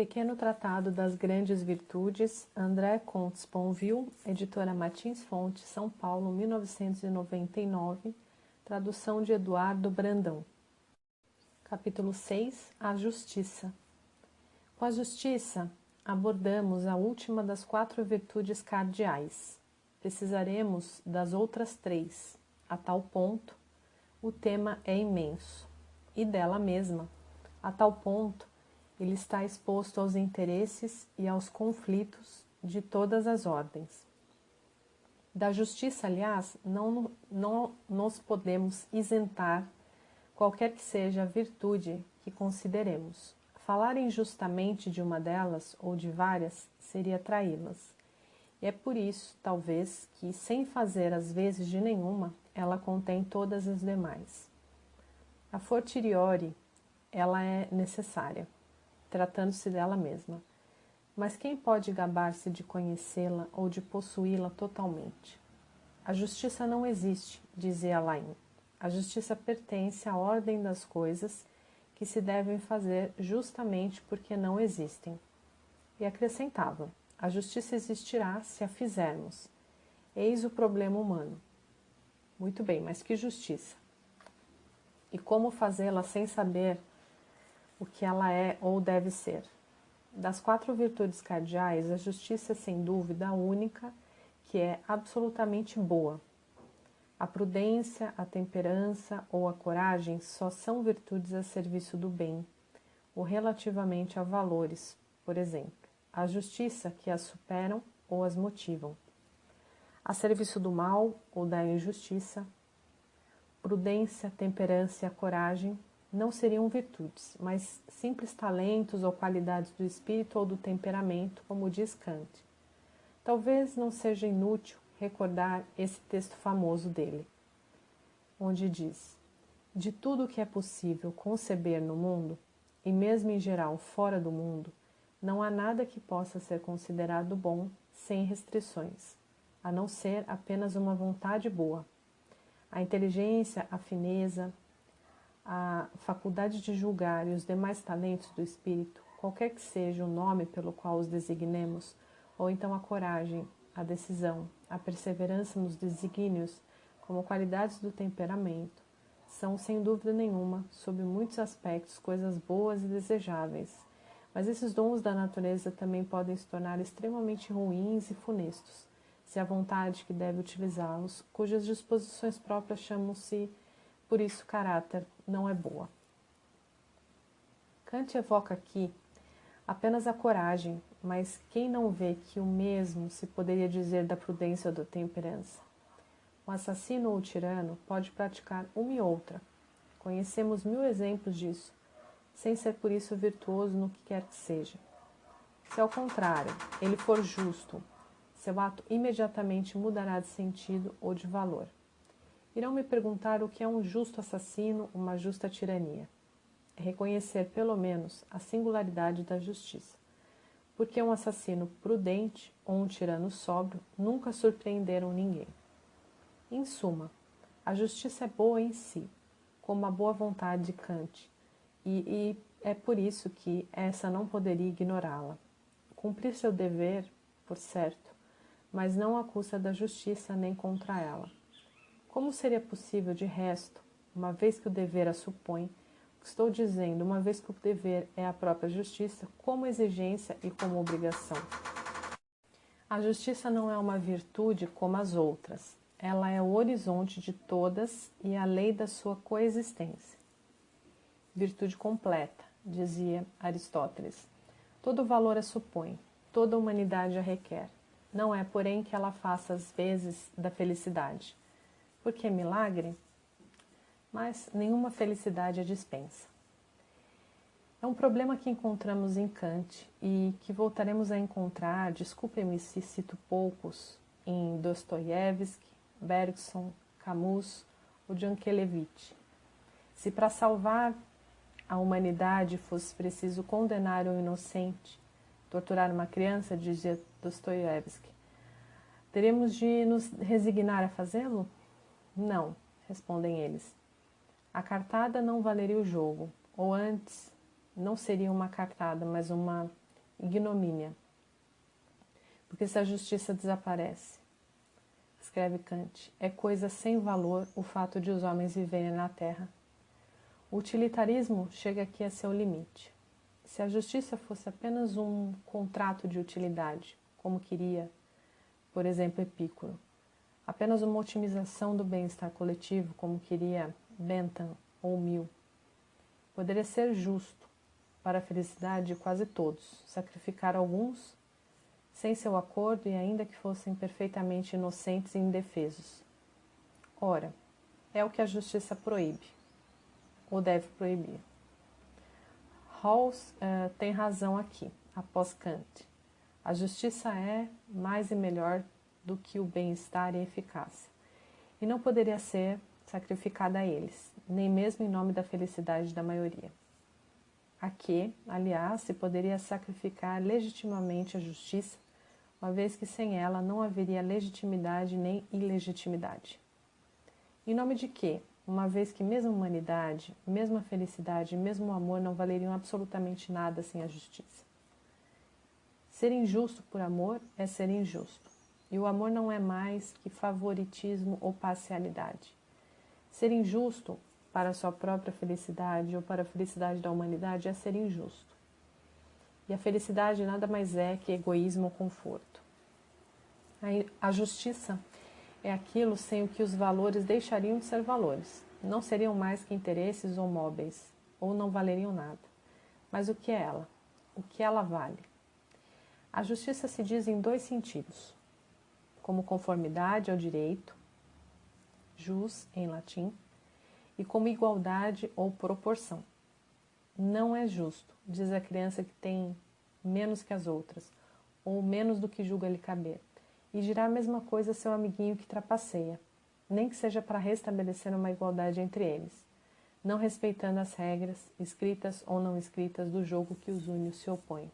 Pequeno Tratado das Grandes Virtudes, André Comte Sponville, editora Martins Fontes, São Paulo, 1999, tradução de Eduardo Brandão. Capítulo 6. A Justiça. Com a justiça, abordamos a última das 4 virtudes cardeais. Precisaremos das outras 3. A tal ponto, o tema é imenso. E dela mesma, a tal ponto, ele está exposto aos interesses e aos conflitos de todas as ordens. Da justiça, aliás, não nos podemos isentar, qualquer que seja a virtude que consideremos. Falar injustamente de uma delas ou de várias seria traí-las. E é por isso, talvez, que, sem fazer às vezes de nenhuma, ela contém todas as demais. A fortiori, ela é necessária, tratando-se dela mesma. Mas quem pode gabar-se de conhecê-la ou de possuí-la totalmente? A justiça não existe, dizia Lain. A justiça pertence à ordem das coisas que se devem fazer justamente porque não existem. E acrescentava, a justiça existirá se a fizermos. Eis o problema humano. Muito bem, mas que justiça? E como fazê-la sem saber o que ela é ou deve ser? Das 4 virtudes cardeais, a justiça é sem dúvida a única que é absolutamente boa. A prudência, a temperança ou a coragem só são virtudes a serviço do bem, ou relativamente a valores, por exemplo. A justiça que as superam ou as motivam. A serviço do mal ou da injustiça, prudência, temperança e a coragem não seriam virtudes, mas simples talentos ou qualidades do espírito ou do temperamento, como diz Kant. Talvez não seja inútil recordar esse texto famoso dele, onde diz: de tudo o que é possível conceber no mundo, e mesmo em geral fora do mundo, não há nada que possa ser considerado bom sem restrições, a não ser apenas uma vontade boa. A inteligência, a fineza, a faculdade de julgar e os demais talentos do espírito, qualquer que seja o nome pelo qual os designemos, ou então a coragem, a decisão, a perseverança nos desígnios, como qualidades do temperamento, são, sem dúvida nenhuma, sob muitos aspectos, coisas boas e desejáveis. Mas esses dons da natureza também podem se tornar extremamente ruins e funestos, se a vontade que deve utilizá-los, cujas disposições próprias chamam-se, por isso, caráter, não é boa. Kant evoca aqui apenas a coragem, mas quem não vê que o mesmo se poderia dizer da prudência ou da temperança? O assassino ou o tirano pode praticar uma e outra. Conhecemos 1000 exemplos disso, sem ser por isso virtuoso no que quer que seja. Se ao contrário, ele for justo, seu ato imediatamente mudará de sentido ou de valor. Irão me perguntar o que é um justo assassino, uma justa tirania. É reconhecer, pelo menos, a singularidade da justiça. Porque um assassino prudente ou um tirano sóbrio nunca surpreenderam ninguém. Em suma, a justiça é boa em si, como a boa vontade de Kant, e é por isso que essa não poderia ignorá-la. Cumprir seu dever, por certo, mas não à custa da justiça nem contra ela. Como seria possível, de resto, uma vez que o dever a supõe, o que estou dizendo, uma vez que o dever é a própria justiça, como exigência e como obrigação? A justiça não é uma virtude como as outras. Ela é o horizonte de todas e a lei da sua coexistência. Virtude completa, dizia Aristóteles. Todo valor a supõe, toda a humanidade a requer. Não é, porém, que ela faça as vezes da felicidade. Porque é milagre? Mas nenhuma felicidade a dispensa. É um problema que encontramos em Kant e que voltaremos a encontrar, desculpem-me se cito poucos, em Dostoiévski, Bergson, Camus ou Jankelevich. Se para salvar a humanidade fosse preciso condenar um inocente, torturar uma criança, dizia Dostoiévski, teremos de nos resignar a fazê-lo? Não, respondem eles. A cartada não valeria o jogo, ou antes, não seria uma cartada, mas uma ignomínia. Porque se a justiça desaparece, escreve Kant, é coisa sem valor o fato de os homens viverem na terra. O utilitarismo chega aqui a seu limite. Se a justiça fosse apenas um contrato de utilidade, como queria, por exemplo, Epicuro, apenas uma otimização do bem-estar coletivo, como queria Bentham ou Mill, poderia ser justo para a felicidade de quase todos, sacrificar alguns sem seu acordo e ainda que fossem perfeitamente inocentes e indefesos. Ora, é o que a justiça proíbe, ou deve proibir. Rawls tem razão aqui, após Kant. A justiça é mais e melhor do que o bem-estar e a eficácia, e não poderia ser sacrificada a eles, nem mesmo em nome da felicidade da maioria. A que, aliás, se poderia sacrificar legitimamente a justiça, uma vez que sem ela não haveria legitimidade nem ilegitimidade. Em nome de quê? Uma vez que mesmo a humanidade, mesmo a felicidade e mesmo o amor não valeriam absolutamente nada sem a justiça. Ser injusto por amor é ser injusto, e o amor não é mais que favoritismo ou parcialidade. Ser injusto para a sua própria felicidade ou para a felicidade da humanidade é ser injusto. E a felicidade nada mais é que egoísmo ou conforto. A justiça é aquilo sem o que os valores deixariam de ser valores. Não seriam mais que interesses ou móveis, ou não valeriam nada. Mas o que é ela? O que ela vale? A justiça se diz em dois sentidos, como conformidade ao direito, jus em latim, e como igualdade ou proporção. Não é justo, diz a criança que tem menos que as outras, ou menos do que julga lhe caber, e dirá a mesma coisa a seu amiguinho que trapaceia, nem que seja para restabelecer uma igualdade entre eles, não respeitando as regras, escritas ou não escritas, do jogo que os une se opõem.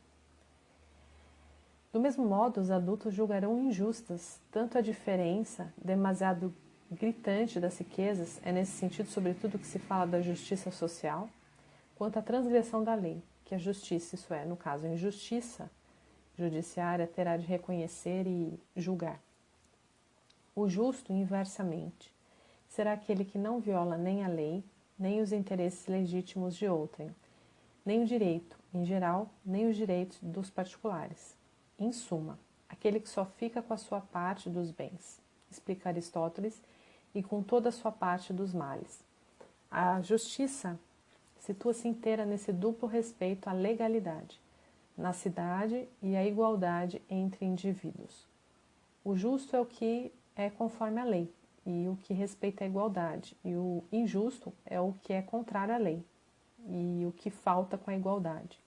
Do mesmo modo, os adultos julgarão injustas tanto a diferença demasiado gritante das riquezas, é nesse sentido sobretudo que se fala da justiça social, quanto a transgressão da lei, que a justiça, isso é, no caso a injustiça judiciária, terá de reconhecer e julgar. O justo, inversamente, será aquele que não viola nem a lei, nem os interesses legítimos de outrem, nem o direito, em geral, nem os direitos dos particulares. Em suma, aquele que só fica com a sua parte dos bens, explica Aristóteles, e com toda a sua parte dos males. A justiça situa-se inteira nesse duplo respeito à legalidade, na cidade e à igualdade entre indivíduos. O justo é o que é conforme à lei, e o que respeita a igualdade, e o injusto é o que é contrário à lei, e o que falta com a igualdade.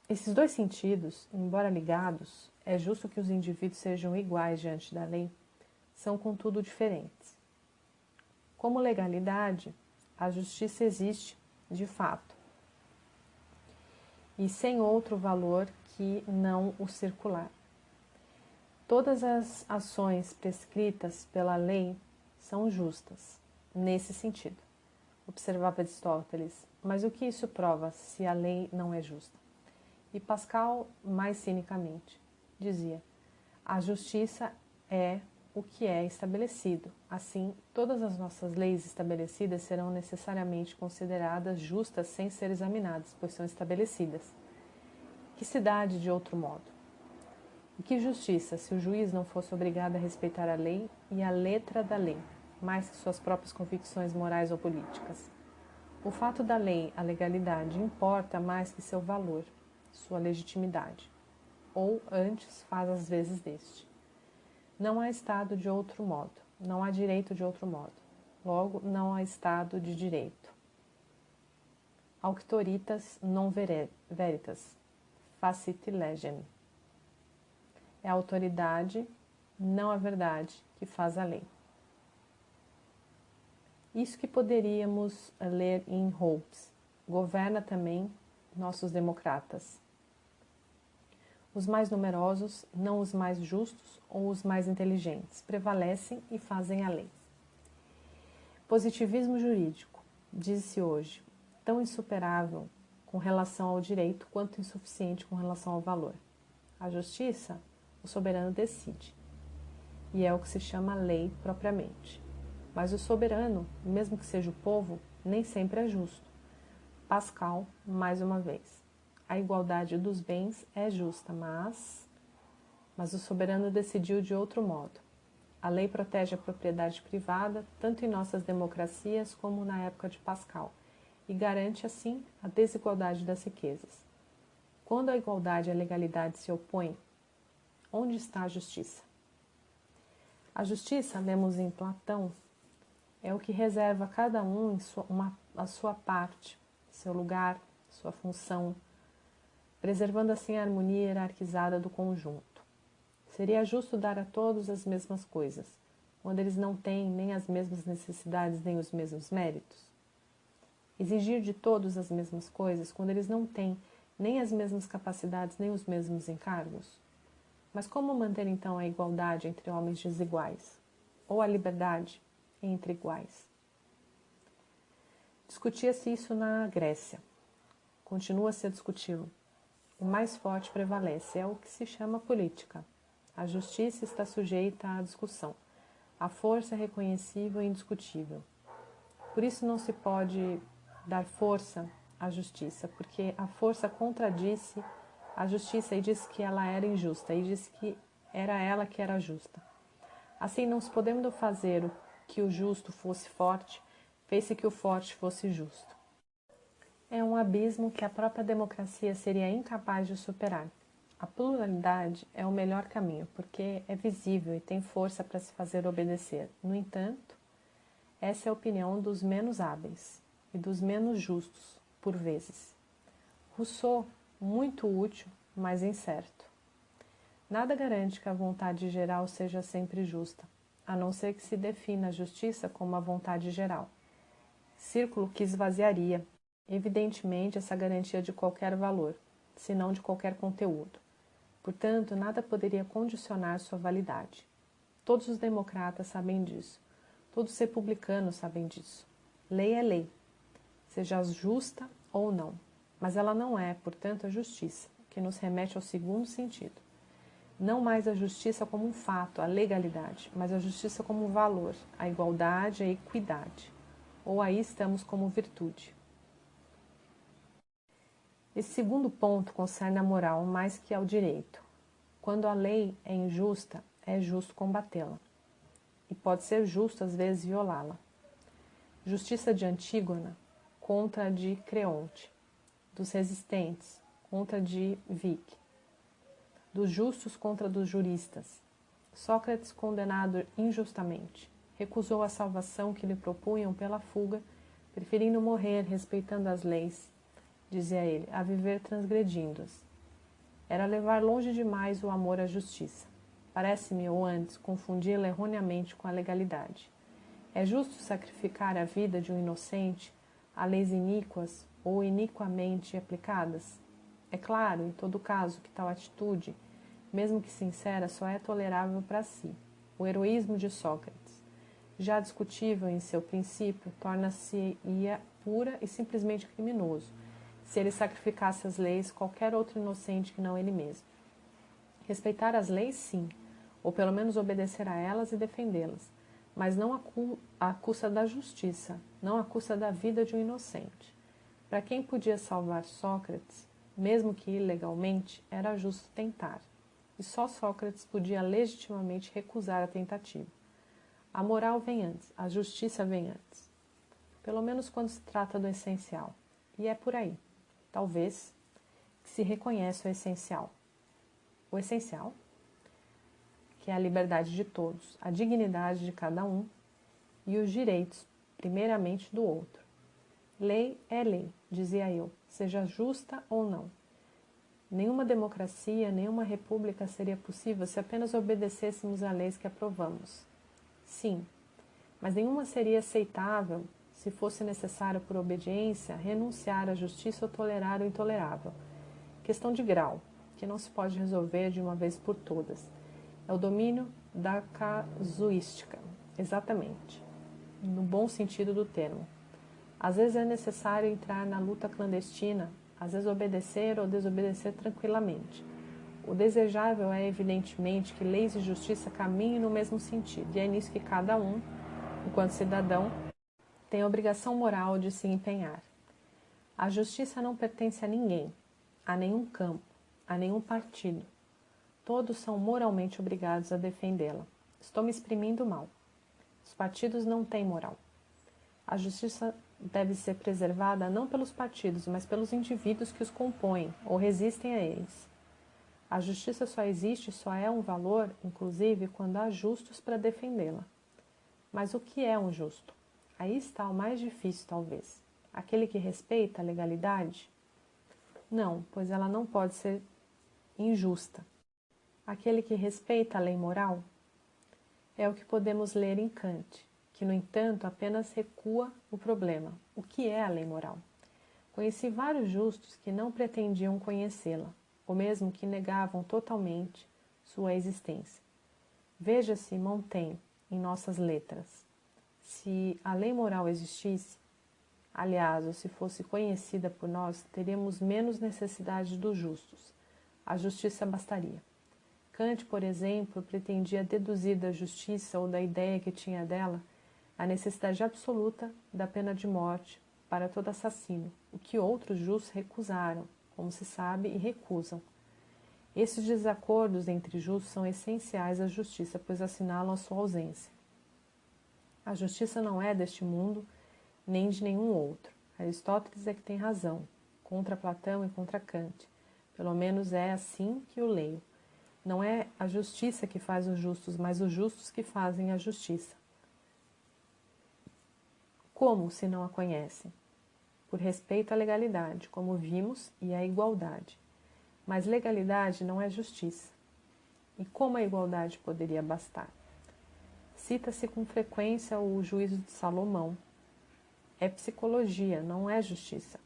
Esses dois sentidos, embora ligados, é justo que os indivíduos sejam iguais diante da lei, são contudo diferentes. Como legalidade, a justiça existe de fato, e sem outro valor que não o circular. Todas as ações prescritas pela lei são justas, nesse sentido, observava Aristóteles, mas o que isso prova se a lei não é justa? E Pascal, mais cinicamente, dizia: a justiça é o que é estabelecido. Assim, todas as nossas leis estabelecidas serão necessariamente consideradas justas sem ser examinadas, pois são estabelecidas. Que se dá de outro modo? E que justiça se o juiz não fosse obrigado a respeitar a lei e a letra da lei, mais que suas próprias convicções morais ou políticas? O fato da lei, a legalidade, importa mais que seu valor, sua legitimidade, ou antes faz as vezes deste. Não há Estado de outro modo, não há direito de outro modo, logo não há Estado de direito. Auctoritas non veritas, facit legem. É a autoridade, não a verdade, que faz a lei. Isso que poderíamos ler em Hobbes, governa também nossos democratas. Os mais numerosos, não os mais justos ou os mais inteligentes, prevalecem e fazem a lei. Positivismo jurídico, diz-se hoje, tão insuperável com relação ao direito quanto insuficiente com relação ao valor. A justiça, o soberano decide, e é o que se chama lei propriamente. Mas o soberano, mesmo que seja o povo, nem sempre é justo. Pascal, mais uma vez. A igualdade dos bens é justa, mas o soberano decidiu de outro modo. A lei protege a propriedade privada, tanto em nossas democracias como na época de Pascal, e garante, assim, a desigualdade das riquezas. Quando a igualdade e a legalidade se opõem, onde está a justiça? A justiça, lemos em Platão, é o que reserva a cada um a sua parte, seu lugar, sua função, preservando assim a harmonia hierarquizada do conjunto. Seria justo dar a todos as mesmas coisas, quando eles não têm nem as mesmas necessidades nem os mesmos méritos? Exigir de todos as mesmas coisas, quando eles não têm nem as mesmas capacidades nem os mesmos encargos? Mas como manter então a igualdade entre homens desiguais? Ou a liberdade entre iguais? Discutia-se isso na Grécia. Continua a ser discutido. O mais forte prevalece, é o que se chama política. A justiça está sujeita à discussão. A força é reconhecível e indiscutível. Por isso não se pode dar força à justiça, porque a força contradisse a justiça e disse que ela era injusta, e disse que era ela que era justa. Assim, não se podendo fazer que o justo fosse forte, fez-se que o forte fosse justo. É um abismo que a própria democracia seria incapaz de superar. A pluralidade é o melhor caminho, porque é visível e tem força para se fazer obedecer. No entanto, essa é a opinião dos menos hábeis e dos menos justos, por vezes. Rousseau, muito útil, mas incerto. Nada garante que a vontade geral seja sempre justa, a não ser que se defina a justiça como a vontade geral. Círculo que esvaziaria, evidentemente, essa garantia de qualquer valor, se não de qualquer conteúdo. Portanto, nada poderia condicionar sua validade. Todos os democratas sabem disso. Todos os republicanos sabem disso. Lei é lei, seja justa ou não. Mas ela não é, portanto, a justiça, que nos remete ao segundo sentido. Não mais a justiça como um fato, a legalidade, mas a justiça como um valor, a igualdade, a equidade. Ou aí estamos como virtude. Esse segundo ponto concerne a moral mais que ao direito. Quando a lei é injusta, é justo combatê-la. E pode ser justo, às vezes, violá-la. Justiça de Antígona contra a de Creonte, dos resistentes contra a de Vic, dos justos contra dos juristas. Sócrates, condenado injustamente, recusou a salvação que lhe propunham pela fuga, preferindo morrer respeitando as leis, dizia ele, a viver transgredindo-as. Era levar longe demais o amor à justiça. Parece-me, ou antes, confundi-la erroneamente com a legalidade. É justo sacrificar a vida de um inocente a leis iníquas ou iniquamente aplicadas? É claro, em todo caso, que tal atitude, mesmo que sincera, só é tolerável para si. O heroísmo de Sócrates, já discutível em seu princípio, torna-se-ia pura e simplesmente criminoso, se ele sacrificasse as leis qualquer outro inocente que não ele mesmo. Respeitar as leis, sim, ou pelo menos obedecer a elas e defendê-las, mas não à custa da justiça, não à custa da vida de um inocente. Para quem podia salvar Sócrates, mesmo que ilegalmente, era justo tentar, e só Sócrates podia legitimamente recusar a tentativa. A moral vem antes, a justiça vem antes, pelo menos quando se trata do essencial, e é por aí. Talvez, que se reconhece o essencial. O essencial, que é a liberdade de todos, a dignidade de cada um e os direitos, primeiramente, do outro. Lei é lei, dizia eu, seja justa ou não. Nenhuma democracia, nenhuma república seria possível se apenas obedecêssemos a leis que aprovamos. Sim, mas nenhuma seria aceitável se fosse necessário, por obediência, renunciar à justiça ou tolerar o intolerável. Questão de grau, que não se pode resolver de uma vez por todas. É o domínio da casuística, exatamente, no bom sentido do termo. Às vezes é necessário entrar na luta clandestina, às vezes obedecer ou desobedecer tranquilamente. O desejável é, evidentemente, que leis e justiça caminhem no mesmo sentido, e é nisso que cada um, enquanto cidadão, tem a obrigação moral de se empenhar. A justiça não pertence a ninguém, a nenhum campo, a nenhum partido. Todos são moralmente obrigados a defendê-la. Estou me exprimindo mal. Os partidos não têm moral. A justiça deve ser preservada não pelos partidos, mas pelos indivíduos que os compõem ou resistem a eles. A justiça só existe, só é um valor, inclusive, quando há justos para defendê-la. Mas o que é um justo? Aí está o mais difícil, talvez. Aquele que respeita a legalidade? Não, pois ela não pode ser injusta. Aquele que respeita a lei moral? É o que podemos ler em Kant, que, no entanto, apenas recua o problema. O que é a lei moral? Conheci vários justos que não pretendiam conhecê-la, ou mesmo que negavam totalmente sua existência. Veja-se Montaigne em nossas letras. Se a lei moral existisse, aliás, ou se fosse conhecida por nós, teríamos menos necessidade dos justos. A justiça bastaria. Kant, por exemplo, pretendia deduzir da justiça ou da ideia que tinha dela a necessidade absoluta da pena de morte para todo assassino, o que outros justos recusaram, como se sabe, e recusam. Esses desacordos entre justos são essenciais à justiça, pois assinalam a sua ausência. A justiça não é deste mundo, nem de nenhum outro. Aristóteles é que tem razão, contra Platão e contra Kant. Pelo menos é assim que o leio. Não é a justiça que faz os justos, mas os justos que fazem a justiça. Como, se não a conhecem? Por respeito à legalidade, como vimos, e à igualdade. Mas legalidade não é justiça. E como a igualdade poderia bastar? Cita-se com frequência o juízo de Salomão. É psicologia, não é justiça.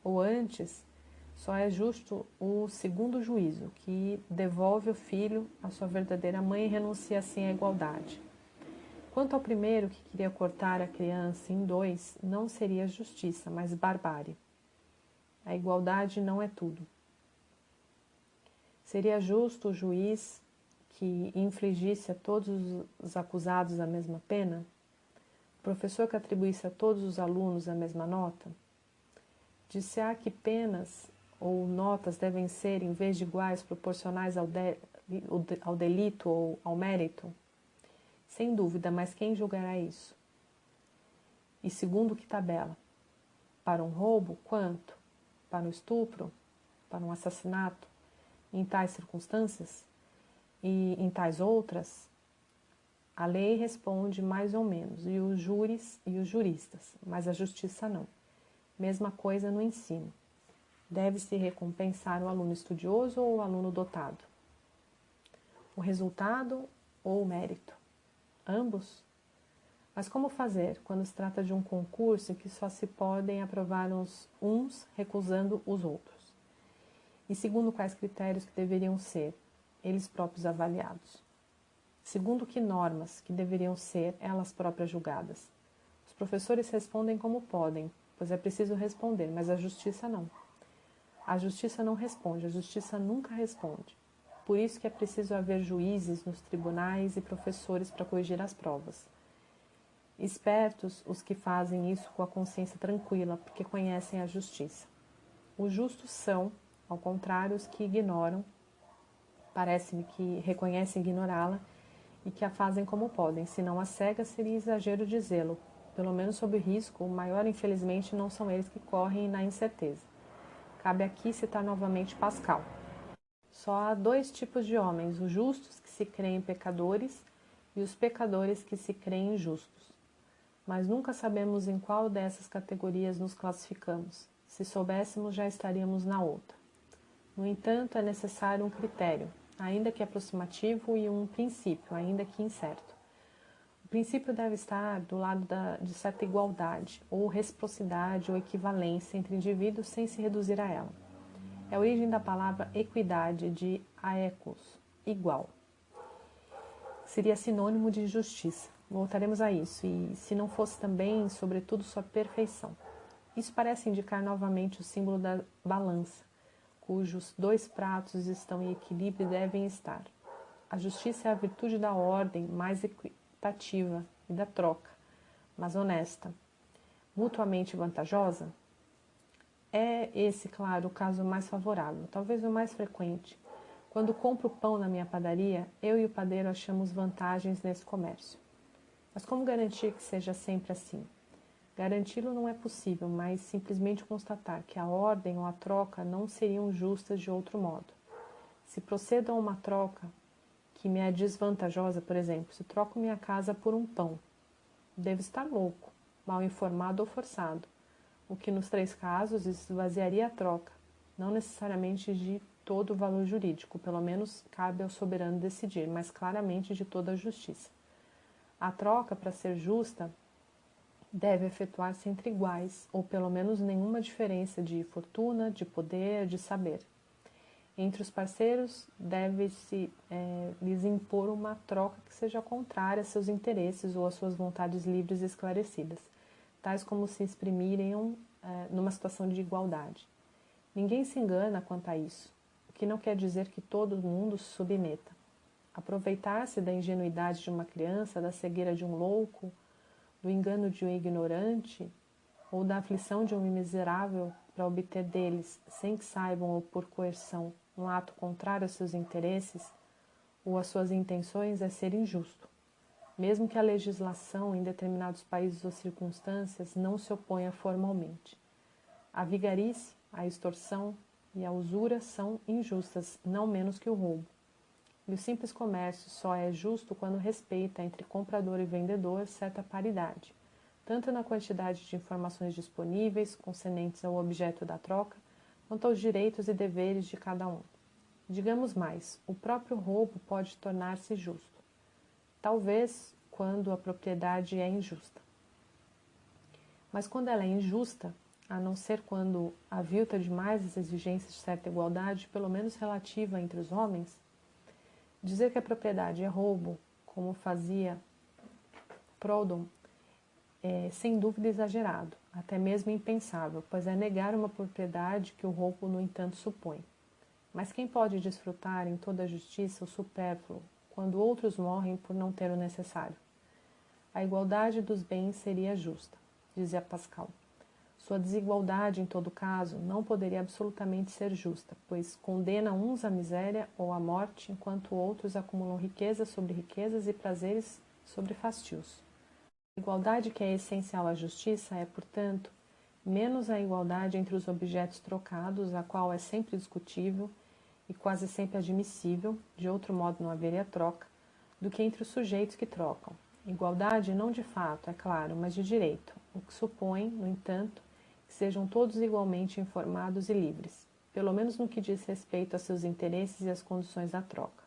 Ou antes, só é justo o segundo juízo, que devolve o filho à sua verdadeira mãe e renuncia assim à igualdade. Quanto ao primeiro, que queria cortar a criança em dois, não seria justiça, mas barbárie. A igualdade não é tudo. Seria justo o juiz que infligisse a todos os acusados a mesma pena? O professor que atribuísse a todos os alunos a mesma nota? Dir-se-á que penas ou notas devem ser, em vez de iguais, proporcionais ao delito ou ao mérito? Sem dúvida, mas quem julgará isso? E segundo que tabela? Para um roubo, quanto? Para um estupro? Para um assassinato? Em tais circunstâncias? E em tais outras? A lei responde mais ou menos, e os júris e os juristas, mas a justiça não. Mesma coisa no ensino. Deve-se recompensar o aluno estudioso ou o aluno dotado? O resultado ou o mérito? Ambos? Mas como fazer quando se trata de um concurso em que só se podem aprovar uns recusando os outros? E segundo quais critérios que deveriam ser eles próprios avaliados? Segundo que normas que deveriam ser elas próprias julgadas? Os professores respondem como podem, pois é preciso responder, mas a justiça não. A justiça não responde, a justiça nunca responde. Por isso que é preciso haver juízes nos tribunais e professores para corrigir as provas. Espertos os que fazem isso com a consciência tranquila, porque conhecem a justiça. Os justos são, ao contrário, os que ignoram, parece-me que reconhecem ignorá-la e que a fazem como podem, senão a cega seria exagero dizê-lo. Pelo menos sob o risco, o maior infelizmente não são eles que correm na incerteza. Cabe aqui citar novamente Pascal. Só há dois tipos de homens, os justos que se creem pecadores e os pecadores que se creem justos. Mas nunca sabemos em qual dessas categorias nos classificamos. Se soubéssemos, já estaríamos na outra. No entanto, é necessário um critério, ainda que aproximativo, e um princípio, ainda que incerto. O princípio deve estar do lado de certa igualdade, ou reciprocidade, ou equivalência entre indivíduos sem se reduzir a ela. É a origem da palavra equidade, de aequos, igual. Seria sinônimo de justiça. Voltaremos a isso, e se não fosse também, sobretudo, sua perfeição. Isso parece indicar novamente o símbolo da balança, cujos 2 pratos estão em equilíbrio e devem estar. A justiça é a virtude da ordem mais equitativa e da troca, mas honesta. Mutuamente vantajosa? É esse, claro, o caso mais favorável, talvez o mais frequente. Quando compro pão na minha padaria, eu e o padeiro achamos vantagens nesse comércio. Mas como garantir que seja sempre assim? Garanti-lo não é possível, mas simplesmente constatar que a ordem ou a troca não seriam justas de outro modo. Se procedo a uma troca que me é desvantajosa, por exemplo, se troco minha casa por um pão, devo estar louco, mal informado ou forçado, o que nos 3 casos esvaziaria a troca, não necessariamente de todo o valor jurídico, pelo menos cabe ao soberano decidir, mas claramente de toda a justiça. A troca, para ser justa, deve efetuar-se entre iguais, ou pelo menos nenhuma diferença de fortuna, de poder, de saber. Entre os parceiros, deve-se lhes impor uma troca que seja contrária a seus interesses ou às suas vontades livres e esclarecidas, tais como se exprimiriam numa situação de igualdade. Ninguém se engana quanto a isso, o que não quer dizer que todo mundo se submeta. Aproveitar-se da ingenuidade de uma criança, da cegueira de um louco, do engano de um ignorante ou da aflição de um miserável para obter deles, sem que saibam ou por coerção, um ato contrário aos seus interesses ou às suas intenções é ser injusto, mesmo que a legislação em determinados países ou circunstâncias não se oponha formalmente. A vigarice, a extorsão e a usura são injustas, não menos que o roubo. E o simples comércio só é justo quando respeita entre comprador e vendedor certa paridade, tanto na quantidade de informações disponíveis concernentes ao objeto da troca, quanto aos direitos e deveres de cada um. Digamos mais, o próprio roubo pode tornar-se justo, talvez quando a propriedade é injusta. Mas quando ela é injusta, a não ser quando avilta demais as exigências de certa igualdade, pelo menos relativa entre os homens, dizer que a propriedade é roubo, como fazia Proudhon, é sem dúvida exagerado, até mesmo impensável, pois é negar uma propriedade que o roubo, no entanto, supõe. Mas quem pode desfrutar em toda a justiça o supérfluo, quando outros morrem por não ter o necessário? A igualdade dos bens seria justa, dizia Pascal. Sua desigualdade, em todo caso, não poderia absolutamente ser justa, pois condena uns à miséria ou à morte, enquanto outros acumulam riquezas sobre riquezas e prazeres sobre fastios. A igualdade que é essencial à justiça é, portanto, menos a igualdade entre os objetos trocados, a qual é sempre discutível e quase sempre admissível, de outro modo não haveria troca, do que entre os sujeitos que trocam. Igualdade não de fato, é claro, mas de direito, o que supõe, no entanto, que sejam todos igualmente informados e livres, pelo menos no que diz respeito a seus interesses e às condições da troca.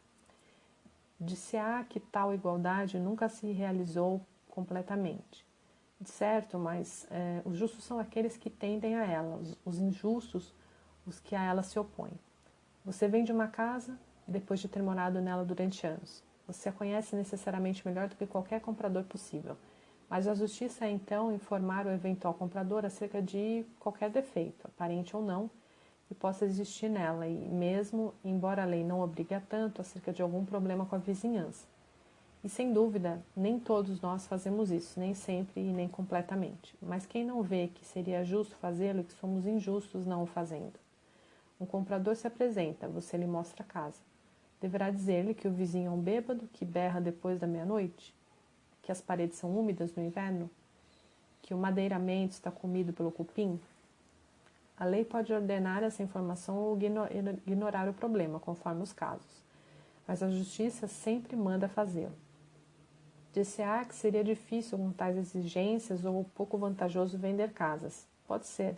Dir-se-á que tal igualdade nunca se realizou completamente. De certo, mas os justos são aqueles que tendem a ela, os injustos, os que a ela se opõem. Você vende uma casa depois de ter morado nela durante anos. Você a conhece necessariamente melhor do que qualquer comprador possível. Mas a justiça é então informar o eventual comprador acerca de qualquer defeito, aparente ou não, que possa existir nela, e mesmo, embora a lei não obrigue a tanto, acerca de algum problema com a vizinhança. E sem dúvida, nem todos nós fazemos isso, nem sempre e nem completamente. Mas quem não vê que seria justo fazê-lo e que somos injustos não o fazendo? Um comprador se apresenta, você lhe mostra a casa. Deverá dizer-lhe que o vizinho é um bêbado, que berra depois da meia-noite? Que as paredes são úmidas no inverno? Que o madeiramento está comido pelo cupim? A lei pode ordenar essa informação ou ignorar o problema, conforme os casos. Mas a justiça sempre manda fazê-lo. Dir-se-á que seria difícil com tais exigências ou pouco vantajoso vender casas. Pode ser.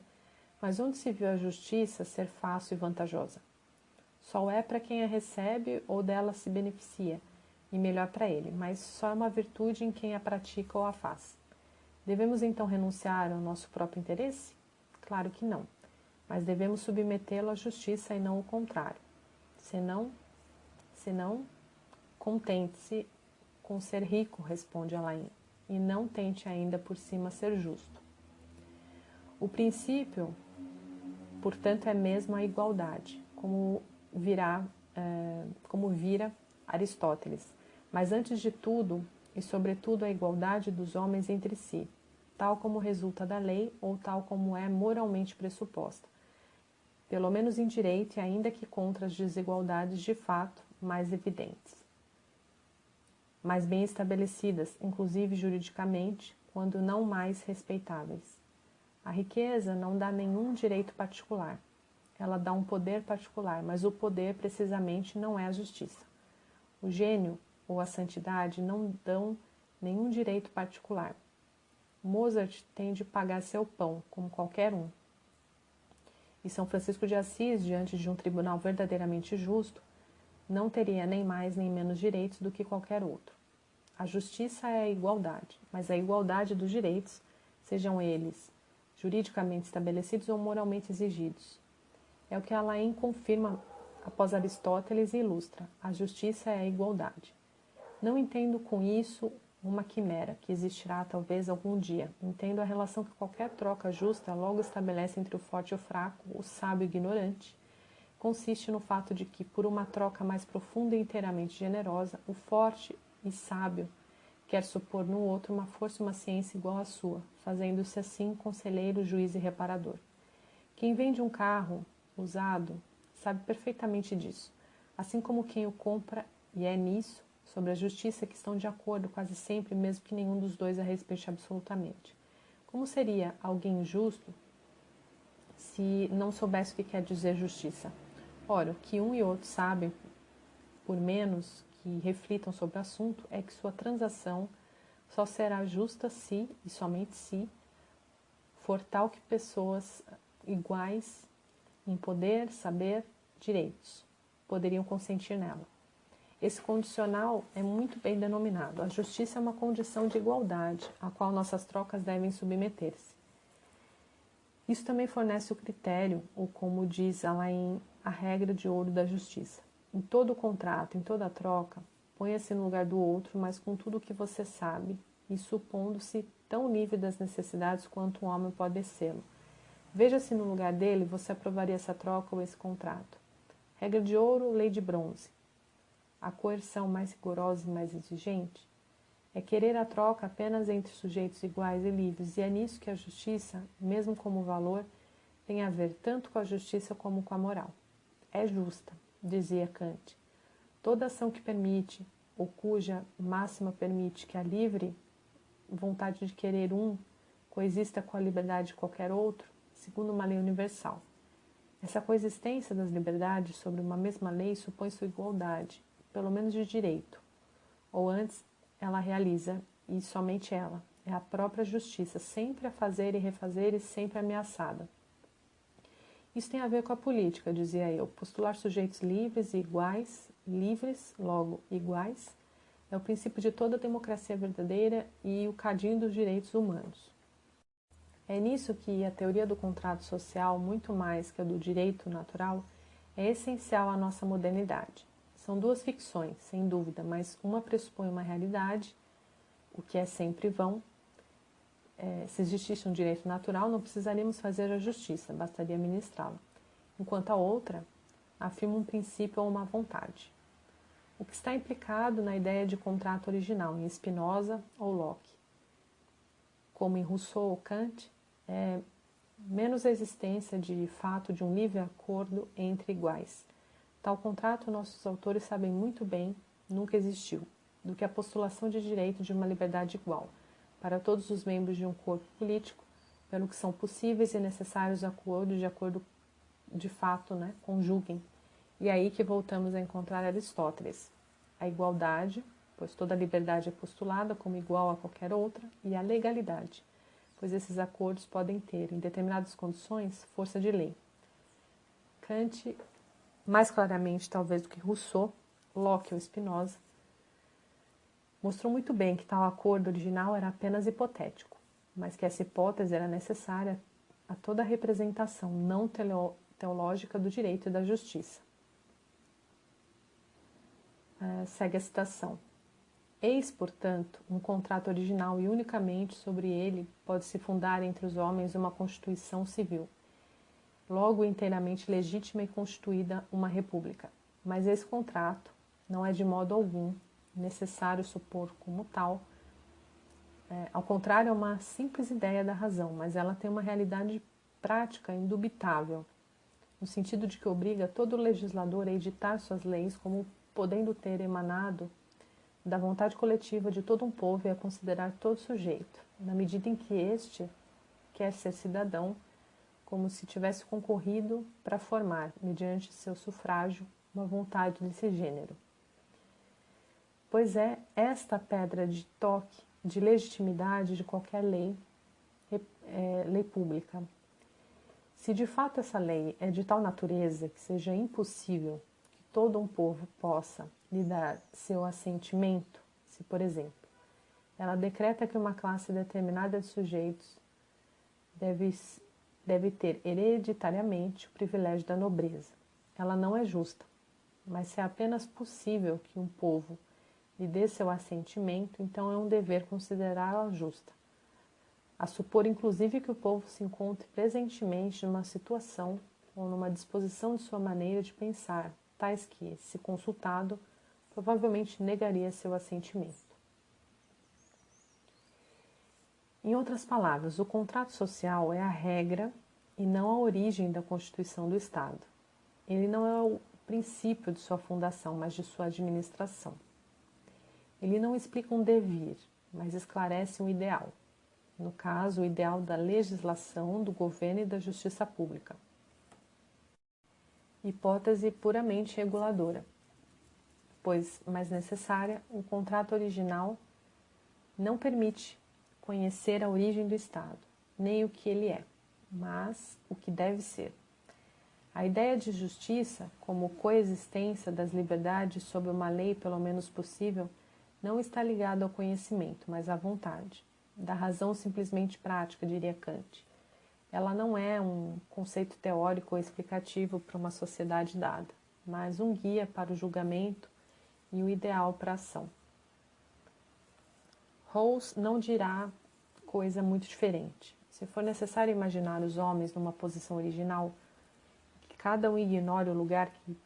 Mas onde se viu a justiça ser fácil e vantajosa? Só é para quem a recebe ou dela se beneficia, e melhor para ele, mas só é uma virtude em quem a pratica ou a faz. Devemos então renunciar ao nosso próprio interesse? Claro que não, mas devemos submetê-lo à justiça e não o contrário. Senão, contente-se com ser rico, responde Alain, e não tente ainda por cima ser justo. O princípio, portanto, é mesmo a igualdade, como vira Aristóteles. Mas antes de tudo, e sobretudo a igualdade dos homens entre si, tal como resulta da lei ou tal como é moralmente pressuposta, pelo menos em direito e ainda que contra as desigualdades de fato mais evidentes, mas bem estabelecidas, inclusive juridicamente, quando não mais respeitáveis. A riqueza não dá nenhum direito particular, ela dá um poder particular, mas o poder precisamente não é a justiça. O gênio ou a santidade não dão nenhum direito particular. Mozart tem de pagar seu pão, como qualquer um. E São Francisco de Assis, diante de um tribunal verdadeiramente justo, não teria nem mais nem menos direitos do que qualquer outro. A justiça é a igualdade, mas a igualdade dos direitos, sejam eles juridicamente estabelecidos ou moralmente exigidos. É o que Alain confirma após Aristóteles e ilustra. A justiça é a igualdade. Não entendo com isso uma quimera, que existirá talvez algum dia. Entendo a relação que qualquer troca justa logo estabelece entre o forte e o fraco, o sábio e o ignorante. Consiste no fato de que, por uma troca mais profunda e inteiramente generosa, o forte e sábio quer supor no outro uma força e uma ciência igual à sua, fazendo-se assim conselheiro, juiz e reparador. Quem vende um carro usado sabe perfeitamente disso, assim como quem o compra, e é nisso, sobre a justiça, que estão de acordo quase sempre, mesmo que nenhum dos dois a respeite absolutamente. Como seria alguém justo se não soubesse o que quer dizer justiça? Ora, o que um e outro sabem, por menos que reflitam sobre o assunto, é que sua transação só será justa se, e somente se, for tal que pessoas iguais em poder, saber, direitos poderiam consentir nela. Esse condicional é muito bem denominado. A justiça é uma condição de igualdade, a qual nossas trocas devem submeter-se. Isso também fornece o critério, ou como diz Alain, a regra de ouro da justiça. Em todo contrato, em toda troca, ponha-se no lugar do outro, mas com tudo o que você sabe, e supondo-se tão livre das necessidades quanto um homem pode sê-lo. Veja-se no lugar dele, você aprovaria essa troca ou esse contrato. Regra de ouro, lei de bronze. A coerção mais rigorosa e mais exigente é querer a troca apenas entre sujeitos iguais e livres, e é nisso que a justiça, mesmo como valor, tem a ver tanto com a justiça como com a moral. É justa, dizia Kant. Toda ação que permite, ou cuja máxima permite que a livre vontade de querer um coexista com a liberdade de qualquer outro, segundo uma lei universal. Essa coexistência das liberdades sobre uma mesma lei supõe sua igualdade, pelo menos de direito, ou antes ela realiza, e somente ela, é a própria justiça, sempre a fazer e refazer e sempre ameaçada. Isso tem a ver com a política, dizia eu. Postular sujeitos livres e iguais, livres, logo iguais, é o princípio de toda democracia verdadeira e o cadinho dos direitos humanos. É nisso que a teoria do contrato social, muito mais que a do direito natural, é essencial à nossa modernidade. São duas ficções, sem dúvida, mas uma pressupõe uma realidade, o que é sempre vão. Se existisse um direito natural, não precisaríamos fazer a justiça, bastaria ministrá-la. Enquanto a outra afirma um princípio ou uma vontade. O que está implicado na ideia de contrato original, em Spinoza ou Locke, como em Rousseau ou Kant, é menos a existência de fato de um livre acordo entre iguais. Tal contrato, nossos autores sabem muito bem, nunca existiu, do que a postulação de direito de uma liberdade igual, para todos os membros de um corpo político, pelo que são possíveis e necessários acordos de acordo de fato, conjuguem. E é aí que voltamos a encontrar Aristóteles. A igualdade, pois toda liberdade é postulada como igual a qualquer outra, e a legalidade, pois esses acordos podem ter, em determinadas condições, força de lei. Kant, mais claramente talvez do que Rousseau, Locke ou Spinoza, mostrou muito bem que tal acordo original era apenas hipotético, mas que essa hipótese era necessária a toda a representação não teológica do direito e da justiça. Segue a citação. Eis, portanto, um contrato original e unicamente sobre ele pode-se fundar entre os homens uma Constituição civil, logo inteiramente legítima e constituída uma república. Mas esse contrato não é de modo algum necessário supor como tal. Ao contrário, é uma simples ideia da razão, mas ela tem uma realidade prática indubitável, no sentido de que obriga todo legislador a editar suas leis como podendo ter emanado da vontade coletiva de todo um povo e a considerar todo sujeito, na medida em que este quer ser cidadão, como se tivesse concorrido para formar, mediante seu sufrágio, uma vontade desse gênero. Pois é esta pedra de toque, de legitimidade de qualquer lei, lei pública. Se de fato essa lei é de tal natureza que seja impossível que todo um povo possa lhe dar seu assentimento, se, por exemplo, ela decreta que uma classe determinada de sujeitos deve ter hereditariamente o privilégio da nobreza, ela não é justa, mas se é apenas possível que um povo lhe dê seu assentimento, então é um dever considerá-la justa. A supor, inclusive, que o povo se encontre presentemente numa situação ou numa disposição de sua maneira de pensar, tais que, se consultado, provavelmente negaria seu assentimento. Em outras palavras, o contrato social é a regra e não a origem da constituição do Estado. Ele não é o princípio de sua fundação, mas de sua administração. Ele não explica um devir, mas esclarece um ideal. No caso, o ideal da legislação, do governo e da justiça pública. Hipótese puramente reguladora, pois, mais necessária, o contrato original não permite conhecer a origem do Estado, nem o que ele é, mas o que deve ser. A ideia de justiça, como coexistência das liberdades sob uma lei pelo menos possível, não está ligada ao conhecimento, mas à vontade. Da razão simplesmente prática, diria Kant. Ela não é um conceito teórico ou explicativo para uma sociedade dada, mas um guia para o julgamento e o ideal para a ação. Rawls não dirá coisa muito diferente. Se for necessário imaginar os homens numa posição original, que cada um ignore o lugar que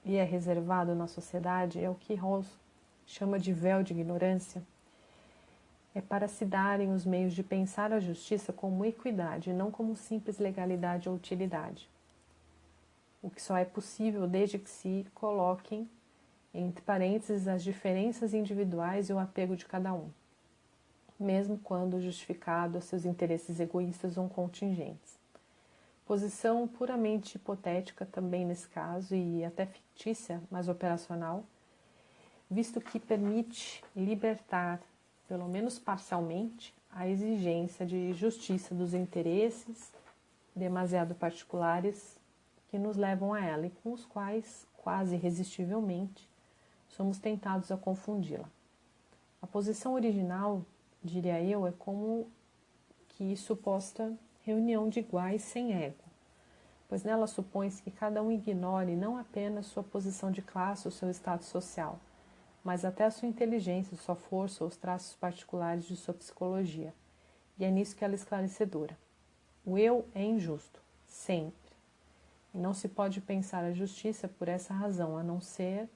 lhe é reservado na sociedade, é o que Rawls chama de véu de ignorância, é para se darem os meios de pensar a justiça como equidade, não como simples legalidade ou utilidade. O que só é possível desde que se coloquem entre parênteses as diferenças individuais e o apego de cada um, mesmo quando justificado a seus interesses egoístas ou contingentes. Posição puramente hipotética também nesse caso e até fictícia, mas operacional, visto que permite libertar, pelo menos parcialmente, a exigência de justiça dos interesses demasiado particulares que nos levam a ela e com os quais, quase irresistivelmente, somos tentados a confundi-la. A posição original, diria eu, é como que suposta reunião de iguais sem ego, pois nela supõe-se que cada um ignore não apenas sua posição de classe ou seu status social, mas até a sua inteligência, sua força ou os traços particulares de sua psicologia. E é nisso que ela é esclarecedora. O eu é injusto, sempre. E não se pode pensar a justiça por essa razão, a não ser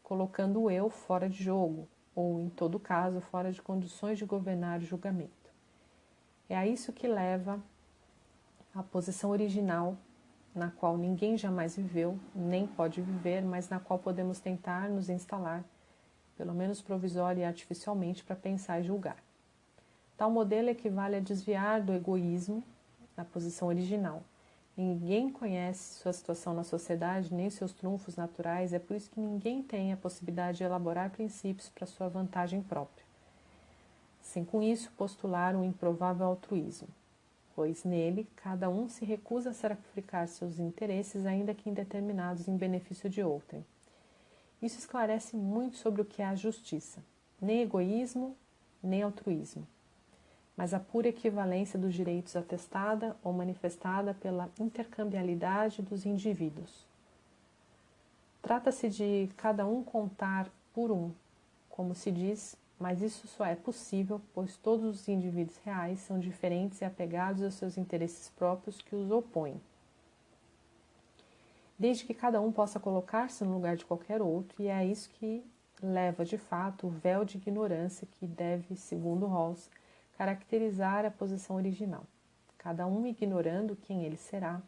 colocando o eu fora de jogo, ou, em todo caso, fora de condições de governar o julgamento. É a isso que leva a posição original, na qual ninguém jamais viveu, nem pode viver, mas na qual podemos tentar nos instalar, pelo menos provisória e artificialmente, para pensar e julgar. Tal modelo equivale a desviar do egoísmo na posição original. Ninguém conhece sua situação na sociedade, nem seus trunfos naturais, é por isso que ninguém tem a possibilidade de elaborar princípios para sua vantagem própria, sem com isso postular um improvável altruísmo, pois nele cada um se recusa a sacrificar seus interesses, ainda que indeterminados, em benefício de outrem. Isso esclarece muito sobre o que é a justiça, nem egoísmo, nem altruísmo, mas a pura equivalência dos direitos atestada ou manifestada pela intercambialidade dos indivíduos. Trata-se de cada um contar por um, como se diz, mas isso só é possível, pois todos os indivíduos reais são diferentes e apegados aos seus interesses próprios que os opõem. Desde que cada um possa colocar-se no lugar de qualquer outro, e é isso que leva, de fato, o véu de ignorância que deve, segundo Rawls, caracterizar a posição original. Cada um ignorando quem ele será,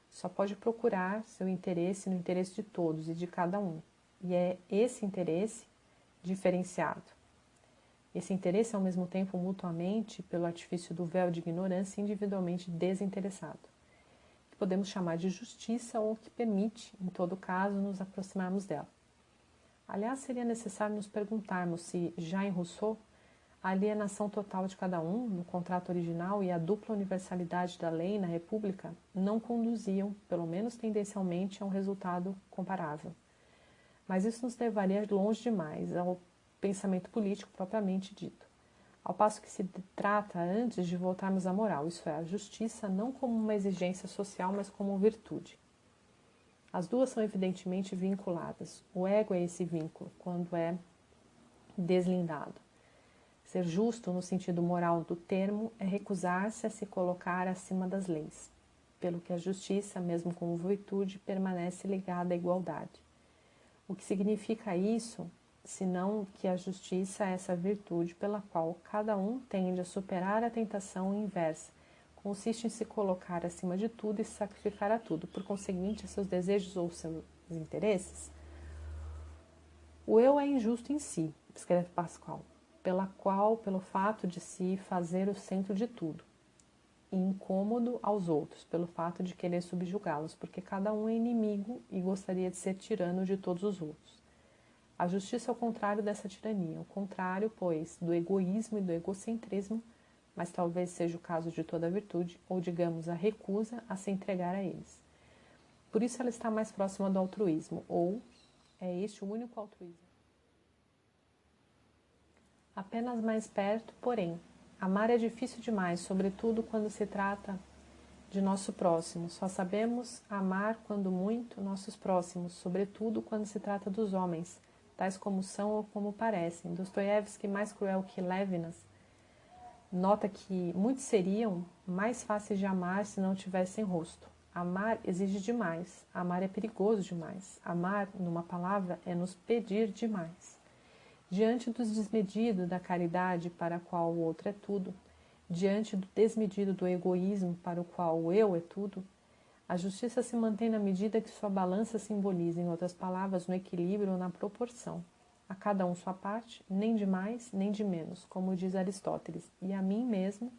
só pode procurar seu interesse no interesse de todos e de cada um. E é esse interesse diferenciado. Esse interesse é ao mesmo tempo mutuamente, pelo artifício do véu de ignorância, individualmente desinteressado, que podemos chamar de justiça ou que permite, em todo caso, nos aproximarmos dela. Aliás, seria necessário nos perguntarmos se, já em Rousseau, a alienação total de cada um no contrato original e a dupla universalidade da lei na República não conduziam, pelo menos tendencialmente, a um resultado comparável. Mas isso nos levaria longe demais ao pensamento político propriamente dito. Ao passo que se trata antes de voltarmos à moral, isso é, a justiça não como uma exigência social, mas como virtude. As duas são evidentemente vinculadas. O ego é esse vínculo, quando é deslindado. Ser justo, no sentido moral do termo, é recusar-se a se colocar acima das leis, pelo que a justiça, mesmo como virtude, permanece ligada à igualdade. O que significa isso, senão que a justiça é essa virtude pela qual cada um tende a superar a tentação inversa, consiste em se colocar acima de tudo e se sacrificar a tudo, por conseguinte, a seus desejos ou seus interesses? O eu é injusto em si, escreve Pascal, pelo fato de se fazer o centro de tudo, e incômodo aos outros, pelo fato de querer subjugá-los, porque cada um é inimigo e gostaria de ser tirano de todos os outros. A justiça é o contrário dessa tirania, o contrário, pois, do egoísmo e do egocentrismo, mas talvez seja o caso de toda virtude, ou digamos, a recusa a se entregar a eles. Por isso ela está mais próxima do altruísmo, ou é este o único altruísmo. Apenas mais perto, porém. Amar é difícil demais, sobretudo quando se trata de nosso próximo. Só sabemos amar, quando muito, nossos próximos, sobretudo quando se trata dos homens, tais como são ou como parecem. Dostoiévski, mais cruel que Lévinas, nota que muitos seriam mais fáceis de amar se não tivessem rosto. Amar exige demais, amar é perigoso demais. Amar, numa palavra, é nos pedir demais. Diante do desmedido da caridade para a qual o outro é tudo, diante do desmedido do egoísmo para o qual o eu é tudo, a justiça se mantém na medida que sua balança simboliza, em outras palavras, no equilíbrio ou na proporção. A cada um sua parte, nem de mais, nem de menos, como diz Aristóteles, e a mim mesmo,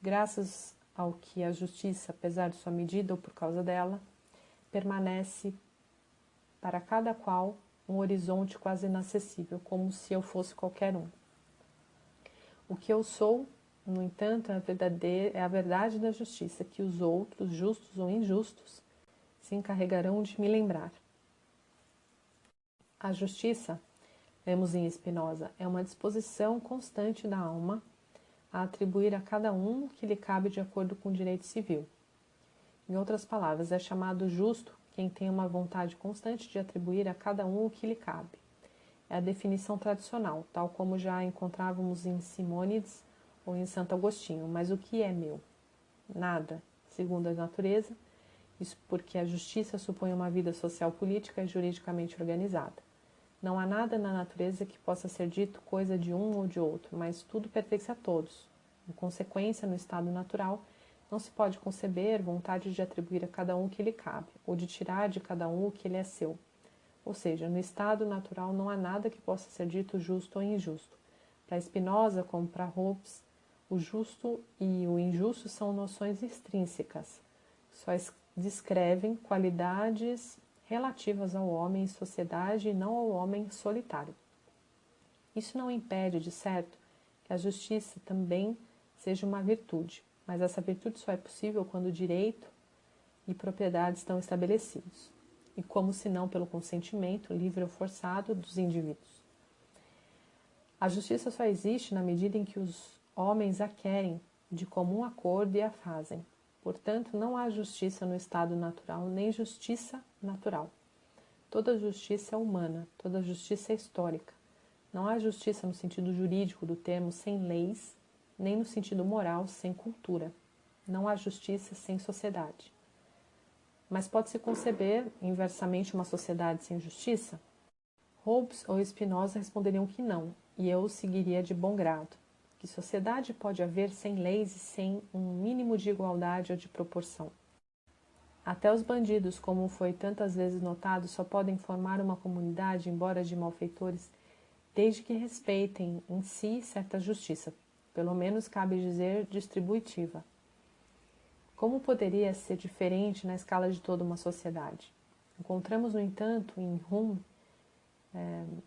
graças ao que a justiça, apesar de sua medida ou por causa dela, permanece para cada qual um horizonte quase inacessível, como se eu fosse qualquer um. O que eu sou, no entanto, é a verdade da justiça, que os outros, justos ou injustos, se encarregarão de me lembrar. A justiça, lemos em Spinoza, é uma disposição constante da alma a atribuir a cada um o que lhe cabe de acordo com o direito civil. Em outras palavras, é chamado justo quem tem uma vontade constante de atribuir a cada um o que lhe cabe. É a definição tradicional, tal como já encontrávamos em Simônides ou em Santo Agostinho. Mas o que é meu? Nada, segundo a natureza, isso porque a justiça supõe uma vida social, política e juridicamente organizada. Não há nada na natureza que possa ser dito coisa de um ou de outro, mas tudo pertence a todos. Em consequência, no estado natural, não se pode conceber vontade de atribuir a cada um o que lhe cabe, ou de tirar de cada um o que lhe é seu. Ou seja, no estado natural não há nada que possa ser dito justo ou injusto. Para Spinoza, como para Hobbes, o justo e o injusto são noções extrínsecas, só descrevem qualidades relativas ao homem em sociedade e não ao homem solitário. Isso não impede, de certo, que a justiça também seja uma virtude, mas essa virtude só é possível quando o direito e propriedade estão estabelecidos, e como se não pelo consentimento, livre ou forçado, dos indivíduos. A justiça só existe na medida em que os homens a querem, de comum acordo e a fazem. Portanto, não há justiça no estado natural, nem justiça natural. Toda justiça é humana, toda justiça é histórica. Não há justiça no sentido jurídico do termo sem leis, nem no sentido moral sem cultura. Não há justiça sem sociedade. Mas pode-se conceber, inversamente, uma sociedade sem justiça? Hobbes ou Spinoza responderiam que não, e eu o seguiria de bom grado. Que sociedade pode haver sem leis e sem um mínimo de igualdade ou de proporção? Até os bandidos, como foi tantas vezes notado, só podem formar uma comunidade, embora de malfeitores, desde que respeitem em si certa justiça, pelo menos cabe dizer distributiva. Como poderia ser diferente na escala de toda uma sociedade? Encontramos, no entanto, em Hume,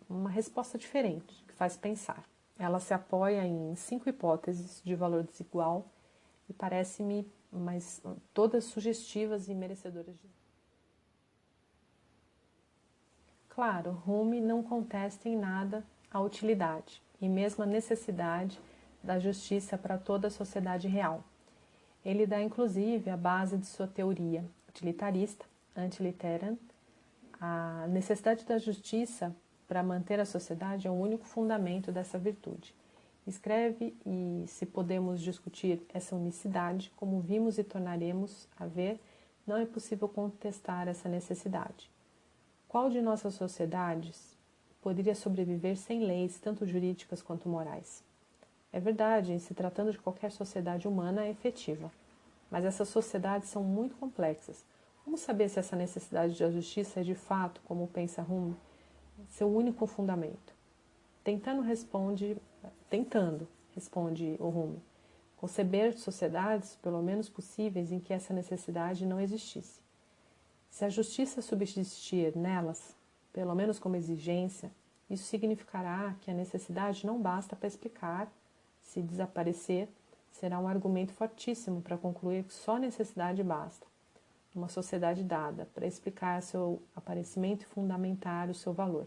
uma resposta diferente, que faz pensar. Ela se apoia em 5 hipóteses de valor desigual e parece-me, mas todas sugestivas e merecedoras de... Claro, Hume não contesta em nada a utilidade e mesmo a necessidade da justiça para toda a sociedade real. Ele dá inclusive a base de sua teoria utilitarista, antiliteram. A necessidade da justiça para manter a sociedade é o único fundamento dessa virtude. Escreve, e se podemos discutir essa unicidade, como vimos e tornaremos a ver, não é possível contestar essa necessidade. Qual de nossas sociedades poderia sobreviver sem leis, tanto jurídicas quanto morais? É verdade, em se tratando de qualquer sociedade humana, é efetiva. Mas essas sociedades são muito complexas. Como saber se essa necessidade de justiça é de fato, como pensa Hume, seu único fundamento? Tentando, responde o Hume, conceber sociedades, pelo menos possíveis, em que essa necessidade não existisse. Se a justiça subsistir nelas, pelo menos como exigência, isso significará que a necessidade não basta para explicar. Se desaparecer, será um argumento fortíssimo para concluir que só necessidade basta, numa sociedade dada, para explicar seu aparecimento e fundamentar o seu valor.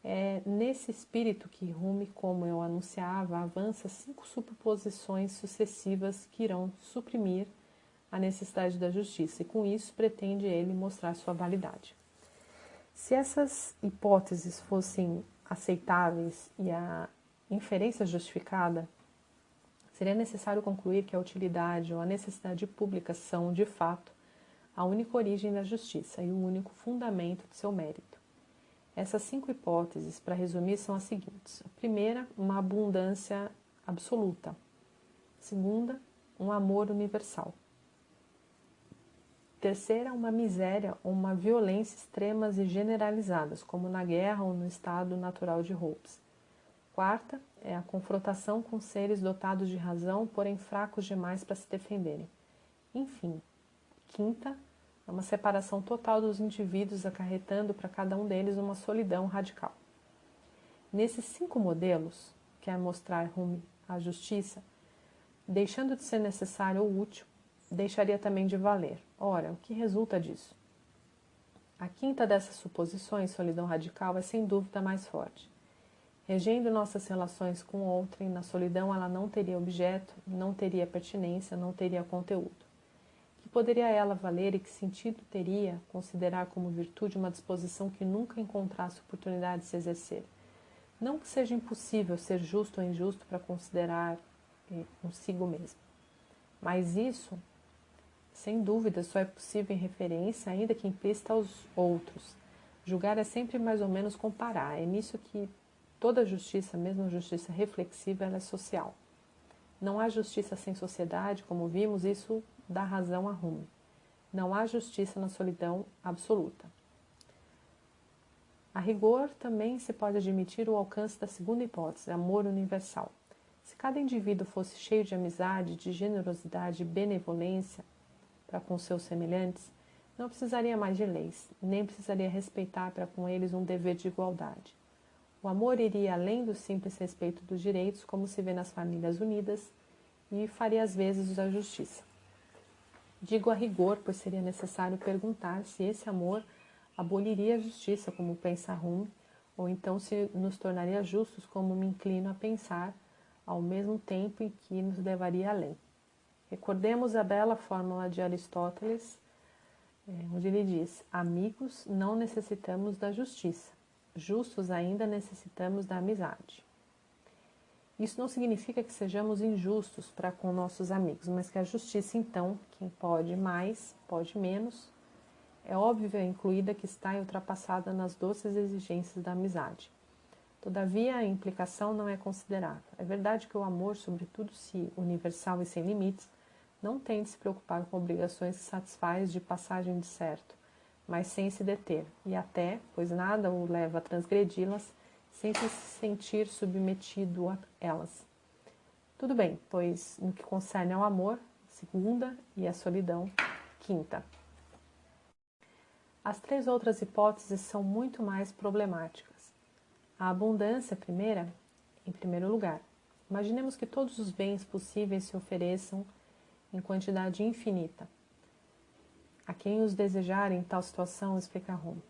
É nesse espírito que Hume, como eu anunciava, avança 5 suposições sucessivas que irão suprimir a necessidade da justiça, e com isso pretende ele mostrar sua validade. Se essas hipóteses fossem aceitáveis e a inferência justificada, seria necessário concluir que a utilidade ou a necessidade pública são, de fato, a única origem da justiça e o único fundamento de seu mérito. Essas 5 hipóteses, para resumir, são as seguintes. A primeira, uma abundância absoluta. A segunda, um amor universal. A terceira, uma miséria ou uma violência extremas e generalizadas, como na guerra ou no estado natural de Hobbes. Quarta, é a confrontação com seres dotados de razão, porém fracos demais para se defenderem. Enfim, quinta, é uma separação total dos indivíduos, acarretando para cada um deles uma solidão radical. Nesses 5 modelos, quer mostrar Hume a justiça, deixando de ser necessário ou útil, deixaria também de valer. Ora, o que resulta disso? A quinta dessas suposições, solidão radical, é sem dúvida mais forte. Regendo nossas relações com outrem, na solidão ela não teria objeto, não teria pertinência, não teria conteúdo. Que poderia ela valer e que sentido teria considerar como virtude uma disposição que nunca encontrasse oportunidade de se exercer? Não que seja impossível ser justo ou injusto para considerar consigo mesmo, mas isso, sem dúvida, só é possível em referência, ainda que implícita, aos outros. Julgar é sempre mais ou menos comparar, é nisso que toda justiça, mesmo a justiça reflexiva, ela é social. Não há justiça sem sociedade, como vimos, isso dá razão a Hume. Não há justiça na solidão absoluta. A rigor, também se pode admitir o alcance da segunda hipótese, amor universal. Se cada indivíduo fosse cheio de amizade, de generosidade e benevolência para com seus semelhantes, não precisaria mais de leis, nem precisaria respeitar para com eles um dever de igualdade. O amor iria além do simples respeito dos direitos, como se vê nas famílias unidas, e faria às vezes a justiça. Digo a rigor, pois seria necessário perguntar se esse amor aboliria a justiça, como pensa Hume, ou então se nos tornaria justos, como me inclino a pensar, ao mesmo tempo em que nos levaria além. Recordemos a bela fórmula de Aristóteles, onde ele diz: amigos, não necessitamos da justiça. justos ainda necessitamos da amizade. Isso não significa que sejamos injustos para com nossos amigos, mas que a justiça, então, quem pode mais, pode menos, é óbvia e incluída que está ultrapassada nas doces exigências da amizade. Todavia, a implicação não é considerável. É verdade que o amor, sobretudo se universal e sem limites, não tem de se preocupar com obrigações que satisfaz de passagem de certo, mas sem se deter, e até, pois nada o leva a transgredi-las, sem se sentir submetido a elas. Tudo bem, pois no que concerne ao amor, segunda, e à solidão, quinta. As três outras hipóteses são muito mais problemáticas. A abundância, primeira, em primeiro lugar. Imaginemos que todos os bens possíveis se ofereçam em quantidade infinita. A quem os desejar em tal situação, explica Hume,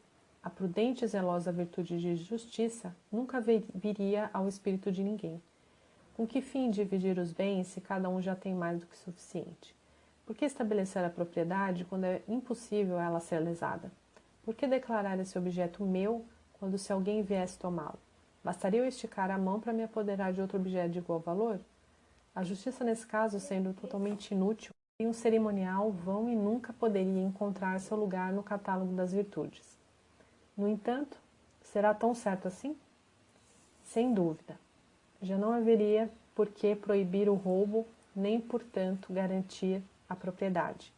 a prudente e zelosa virtude de justiça nunca viria ao espírito de ninguém. Com que fim dividir os bens se cada um já tem mais do que suficiente? Por que estabelecer a propriedade quando é impossível ela ser lesada? Por que declarar esse objeto meu quando se alguém viesse tomá-lo? Bastaria eu esticar a mão para me apoderar de outro objeto de igual valor? A justiça, nesse caso, sendo totalmente inútil, tem um cerimonial vão e nunca poderia encontrar seu lugar no catálogo das virtudes. No entanto, será tão certo assim? Sem dúvida. Já não haveria por que proibir o roubo, nem, portanto, garantir a propriedade.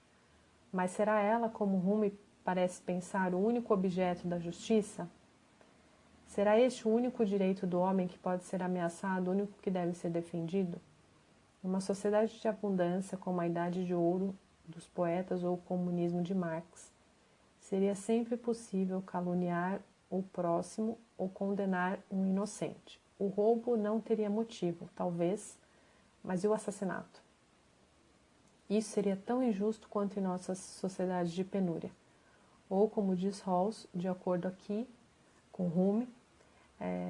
Mas será ela, como Hume parece pensar, o único objeto da justiça? Será este o único direito do homem que pode ser ameaçado, o único que deve ser defendido? Uma sociedade de abundância, como a Idade de Ouro dos poetas ou o comunismo de Marx, seria sempre possível caluniar o próximo ou condenar um inocente. O roubo não teria motivo, talvez, mas e o assassinato? Isso seria tão injusto quanto em nossas sociedades de penúria. Ou, como diz Rawls, de acordo aqui com Hume,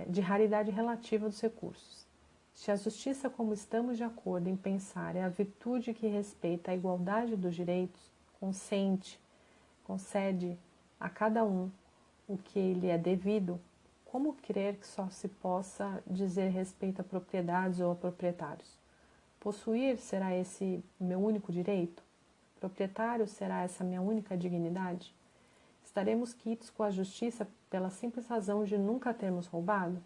de raridade relativa dos recursos. Se a justiça, como estamos de acordo em pensar, é a virtude que respeita a igualdade dos direitos, concede a cada um o que lhe é devido, como crer que só se possa dizer respeito a propriedades ou a proprietários? Possuir será esse meu único direito? Proprietário será essa minha única dignidade? Estaremos quites com a justiça pela simples razão de nunca termos roubado?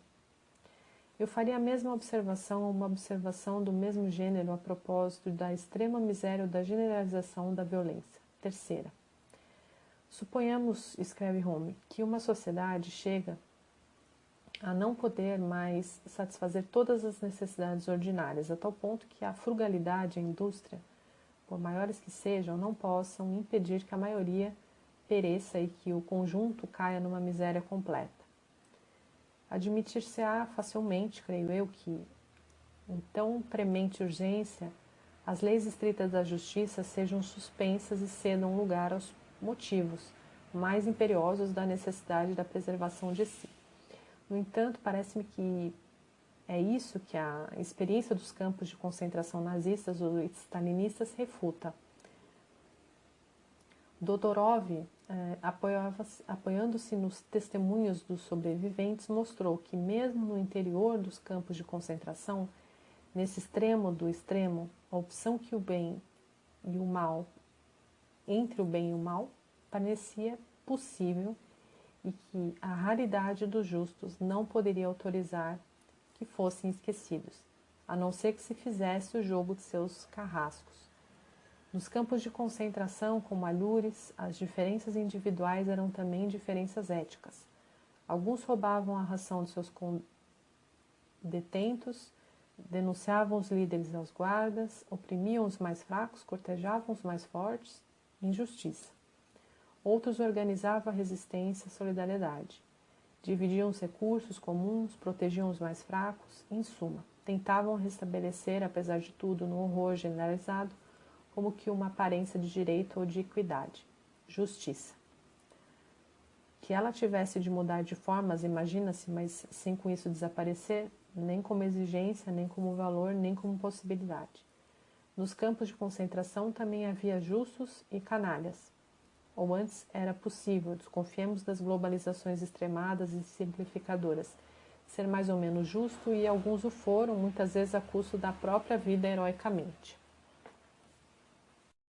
Eu faria a mesma observação, uma observação do mesmo gênero a propósito da extrema miséria ou da generalização da violência. Terceira. Suponhamos, escreve Hume, que uma sociedade chega a não poder mais satisfazer todas as necessidades ordinárias, a tal ponto que a frugalidade e a indústria, por maiores que sejam, não possam impedir que a maioria pereça e que o conjunto caia numa miséria completa. Admitir-se-á facilmente, creio eu, que, em tão premente urgência, as leis estritas da justiça sejam suspensas e cedam lugar aos motivos mais imperiosos da necessidade da preservação de si. No entanto, parece-me que é isso que a experiência dos campos de concentração nazistas ou stalinistas refuta. Dodorov, apoiando-se nos testemunhos dos sobreviventes, mostrou que mesmo no interior dos campos de concentração, nesse extremo do extremo, a opção que o bem e o mal, entre o bem e o mal, parecia possível e que a raridade dos justos não poderia autorizar que fossem esquecidos, a não ser que se fizesse o jogo de seus carrascos. Nos campos de concentração, como Alhures, as diferenças individuais eram também diferenças éticas. Alguns roubavam a ração de seus detentos, denunciavam os líderes aos guardas, oprimiam os mais fracos, cortejavam os mais fortes, injustiça. Outros organizavam a resistência e solidariedade. Dividiam os recursos comuns, protegiam os mais fracos, em suma, tentavam restabelecer, apesar de tudo, no horror generalizado, como que uma aparência de direito ou de equidade, justiça. Que ela tivesse de mudar de formas, imagina-se, mas sem com isso desaparecer, nem como exigência, nem como valor, nem como possibilidade. Nos campos de concentração também havia justos e canalhas. ou antes era possível, desconfiemos das globalizações extremadas e simplificadoras, ser mais ou menos justo, e alguns o foram, muitas vezes a custo da própria vida heroicamente.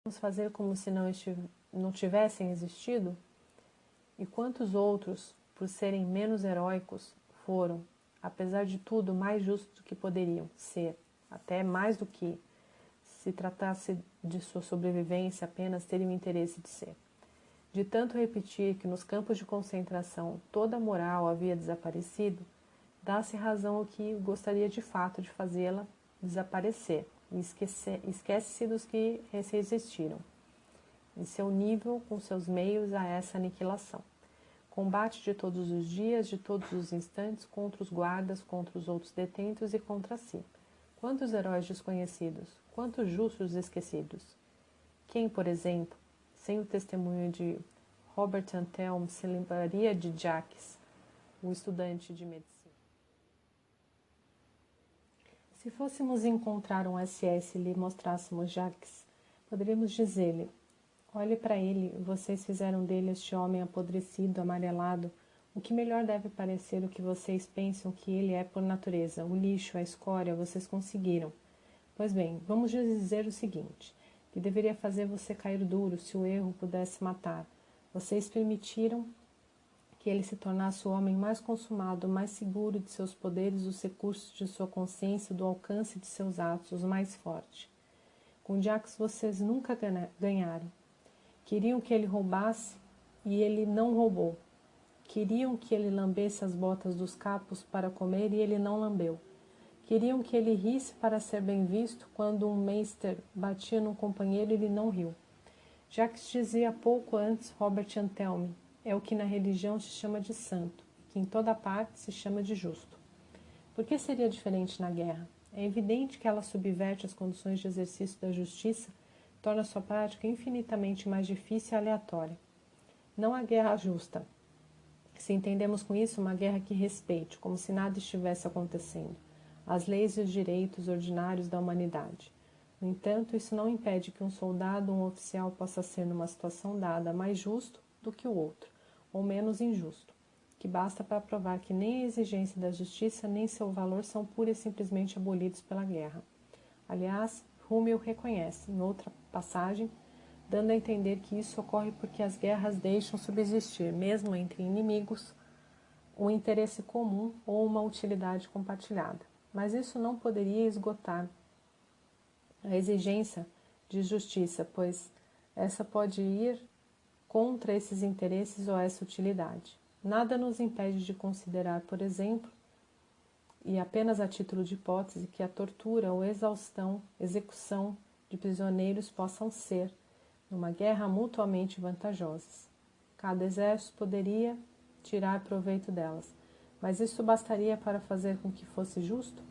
Vamos fazer como se não tivessem existido? E quantos outros, por serem menos heróicos, foram, apesar de tudo, mais justos do que poderiam ser, até mais do que, se tratasse de sua sobrevivência, apenas teriam interesse de ser. De tanto repetir que nos campos de concentração toda a moral havia desaparecido, dá-se razão ao que gostaria de fato de fazê-la desaparecer, e esquece-se dos que resistiram, em seu nível, com seus meios, a essa aniquilação. Combate de todos os dias, de todos os instantes, contra os guardas, contra os outros detentos e contra si. Quantos heróis desconhecidos, quantos justos esquecidos? Quem, por exemplo, sem o testemunho de Robert Antelme, se lembraria de Jacques, o estudante de medicina? Se fôssemos encontrar um SS e lhe mostrássemos Jacques, poderíamos dizer-lhe: olhe para ele, vocês fizeram dele este homem apodrecido, amarelado. O que melhor deve parecer o que vocês pensam que ele é por natureza, o lixo, a escória, vocês conseguiram. Pois bem, vamos dizer o seguinte, que deveria fazer você cair duro se o erro pudesse matar. Vocês permitiram que ele se tornasse o homem mais consumado, mais seguro de seus poderes, dos recursos de sua consciência, do alcance de seus atos, o mais forte. Com Jacques vocês nunca ganharam. Queriam que ele roubasse e ele não roubou. Queriam que ele lambesse as botas dos capos para comer e ele não lambeu. Queriam que ele risse para ser bem visto quando um meister batia num companheiro e ele não riu. Jacques dizia pouco antes Robert Antelme, é o que na religião se chama de santo, que em toda parte se chama de justo. Por que seria diferente na guerra? É evidente que ela subverte as condições de exercício da justiça, torna sua prática infinitamente mais difícil e aleatória. Não há guerra justa. Se entendemos com isso uma guerra que respeite, como se nada estivesse acontecendo, as leis e os direitos ordinários da humanidade. No entanto, isso não impede que um soldado ou um oficial possa ser, numa situação dada, mais justo do que o outro, ou menos injusto, que basta para provar que nem a exigência da justiça nem seu valor são pura e simplesmente abolidos pela guerra. Aliás, Hummel reconhece, em outra passagem, dando a entender que isso ocorre porque as guerras deixam subsistir, mesmo entre inimigos, um interesse comum ou uma utilidade compartilhada. Mas isso não poderia esgotar a exigência de justiça, pois essa pode ir contra esses interesses ou essa utilidade. Nada nos impede de considerar, por exemplo, e apenas a título de hipótese, que a tortura ou execução de prisioneiros possam ser, numa guerra, mutuamente vantajosas. Cada exército poderia tirar proveito delas, mas isso bastaria para fazer com que fosse justo?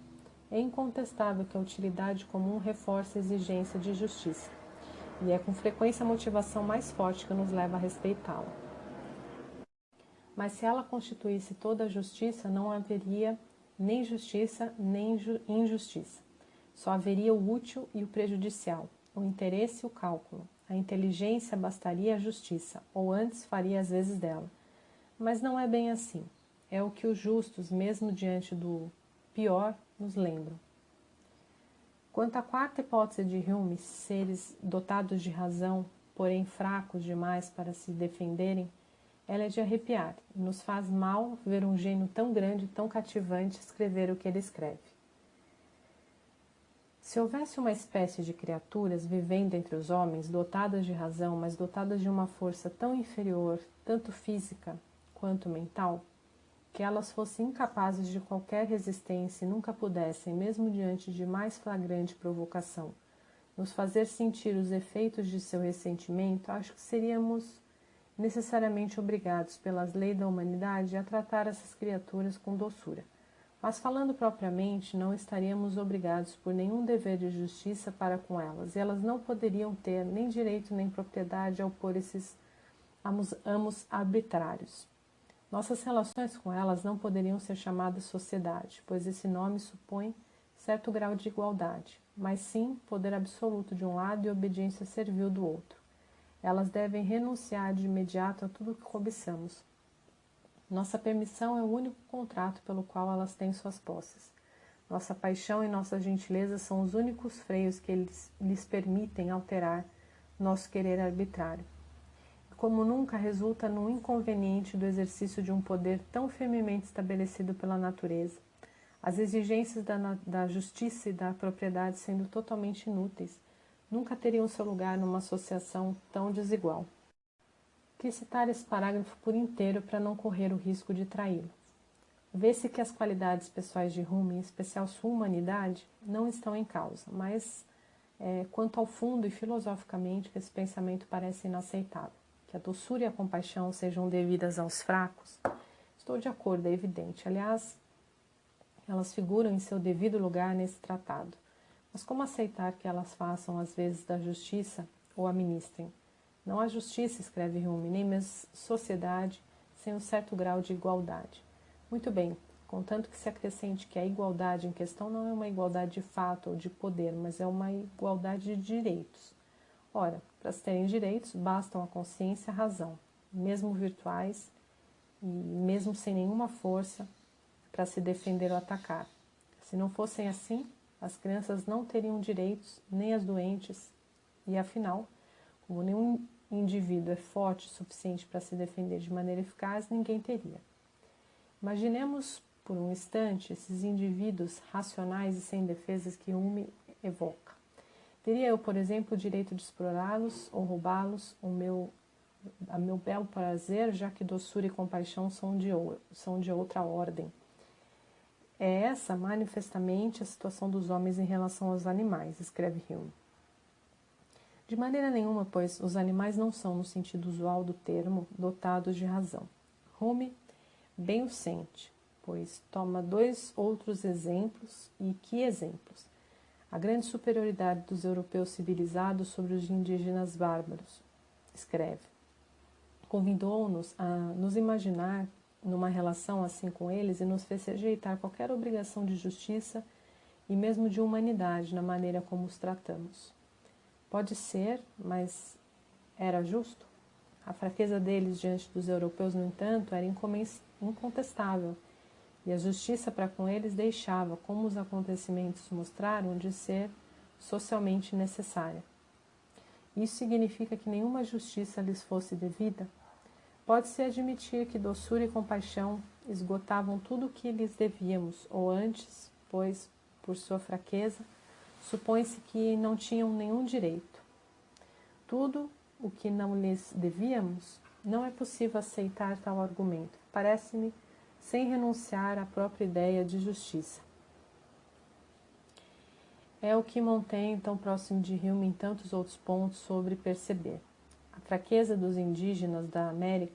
É incontestável que a utilidade comum reforça a exigência de justiça, e é com frequência a motivação mais forte que nos leva a respeitá-la. Mas se ela constituísse toda a justiça, não haveria nem justiça nem injustiça. Só haveria o útil e o prejudicial, o interesse e o cálculo. A inteligência bastaria à justiça, ou antes faria as vezes dela. Mas não é bem assim. É o que os justos, mesmo diante do pior, nos lembram. Quanto à quarta hipótese de Hume, seres dotados de razão, porém fracos demais para se defenderem, ela é de arrepiar, e nos faz mal ver um gênio tão grande e tão cativante escrever o que ele escreve. Se houvesse uma espécie de criaturas vivendo entre os homens, dotadas de razão, mas dotadas de uma força tão inferior, tanto física quanto mental, que elas fossem incapazes de qualquer resistência e nunca pudessem, mesmo diante de mais flagrante provocação, nos fazer sentir os efeitos de seu ressentimento, acho que seríamos necessariamente obrigados pelas leis da humanidade a tratar essas criaturas com doçura. Mas falando propriamente, não estaríamos obrigados por nenhum dever de justiça para com elas, e elas não poderiam ter nem direito nem propriedade ao opor esses amos arbitrários. Nossas relações com elas não poderiam ser chamadas sociedade, pois esse nome supõe certo grau de igualdade, mas sim poder absoluto de um lado e obediência servil do outro. Elas devem renunciar de imediato a tudo que cobiçamos. Nossa permissão é o único contrato pelo qual elas têm suas posses. Nossa paixão e nossa gentileza são os únicos freios que lhes permitem alterar nosso querer arbitrário. Como nunca resulta no inconveniente do exercício de um poder tão firmemente estabelecido pela natureza, as exigências da justiça e da propriedade sendo totalmente inúteis, nunca teriam seu lugar numa associação tão desigual. Quis citar esse parágrafo por inteiro para não correr o risco de traí-lo. Vê-se que as qualidades pessoais de Rumi, em especial sua humanidade, não estão em causa, mas quanto ao fundo e filosoficamente que esse pensamento parece inaceitável. Que a doçura e a compaixão sejam devidas aos fracos, estou de acordo, é evidente. Aliás, elas figuram em seu devido lugar nesse tratado. Mas como aceitar que elas façam às vezes da justiça ou a ministrem? Não há justiça, escreve Rumi, nem mesmo sociedade sem um certo grau de igualdade. Muito bem, contanto que se acrescente que a igualdade em questão não é uma igualdade de fato ou de poder, mas é uma igualdade de direitos. Ora, para se terem direitos, bastam a consciência e a razão, mesmo virtuais e mesmo sem nenhuma força para se defender ou atacar. Se não fossem assim, as crianças não teriam direitos, nem as doentes, e afinal, como nenhum indivíduo é forte o suficiente para se defender de maneira eficaz, ninguém teria. Imaginemos por um instante esses indivíduos racionais e sem defesas que Rumi evoca. Teria eu, por exemplo, o direito de explorá-los ou roubá-los a meu belo prazer, já que doçura e compaixão são de outra ordem. É essa, manifestamente, a situação dos homens em relação aos animais, escreve Hume. De maneira nenhuma, pois, os animais não são, no sentido usual do termo, dotados de razão. Hume bem o sente, pois toma dois outros exemplos, e que exemplos! A grande superioridade dos europeus civilizados sobre os indígenas bárbaros, escreve. Convidou-nos a nos imaginar numa relação assim com eles e nos fez rejeitar qualquer obrigação de justiça e mesmo de humanidade na maneira como os tratamos. Pode ser, mas era justo? A fraqueza deles diante dos europeus, no entanto, era incontestável, e a justiça para com eles deixava, como os acontecimentos mostraram, de ser socialmente necessária. Isso significa que nenhuma justiça lhes fosse devida? Pode-se admitir que doçura e compaixão esgotavam tudo o que lhes devíamos, ou antes, pois, por sua fraqueza, supõe-se que não tinham nenhum direito. Tudo o que não lhes devíamos, não é possível aceitar tal argumento. Parece-me sem renunciar à própria ideia de justiça. É o que Montaigne, tão próximo de Hume em tantos outros pontos, sobre perceber. A fraqueza dos indígenas da América,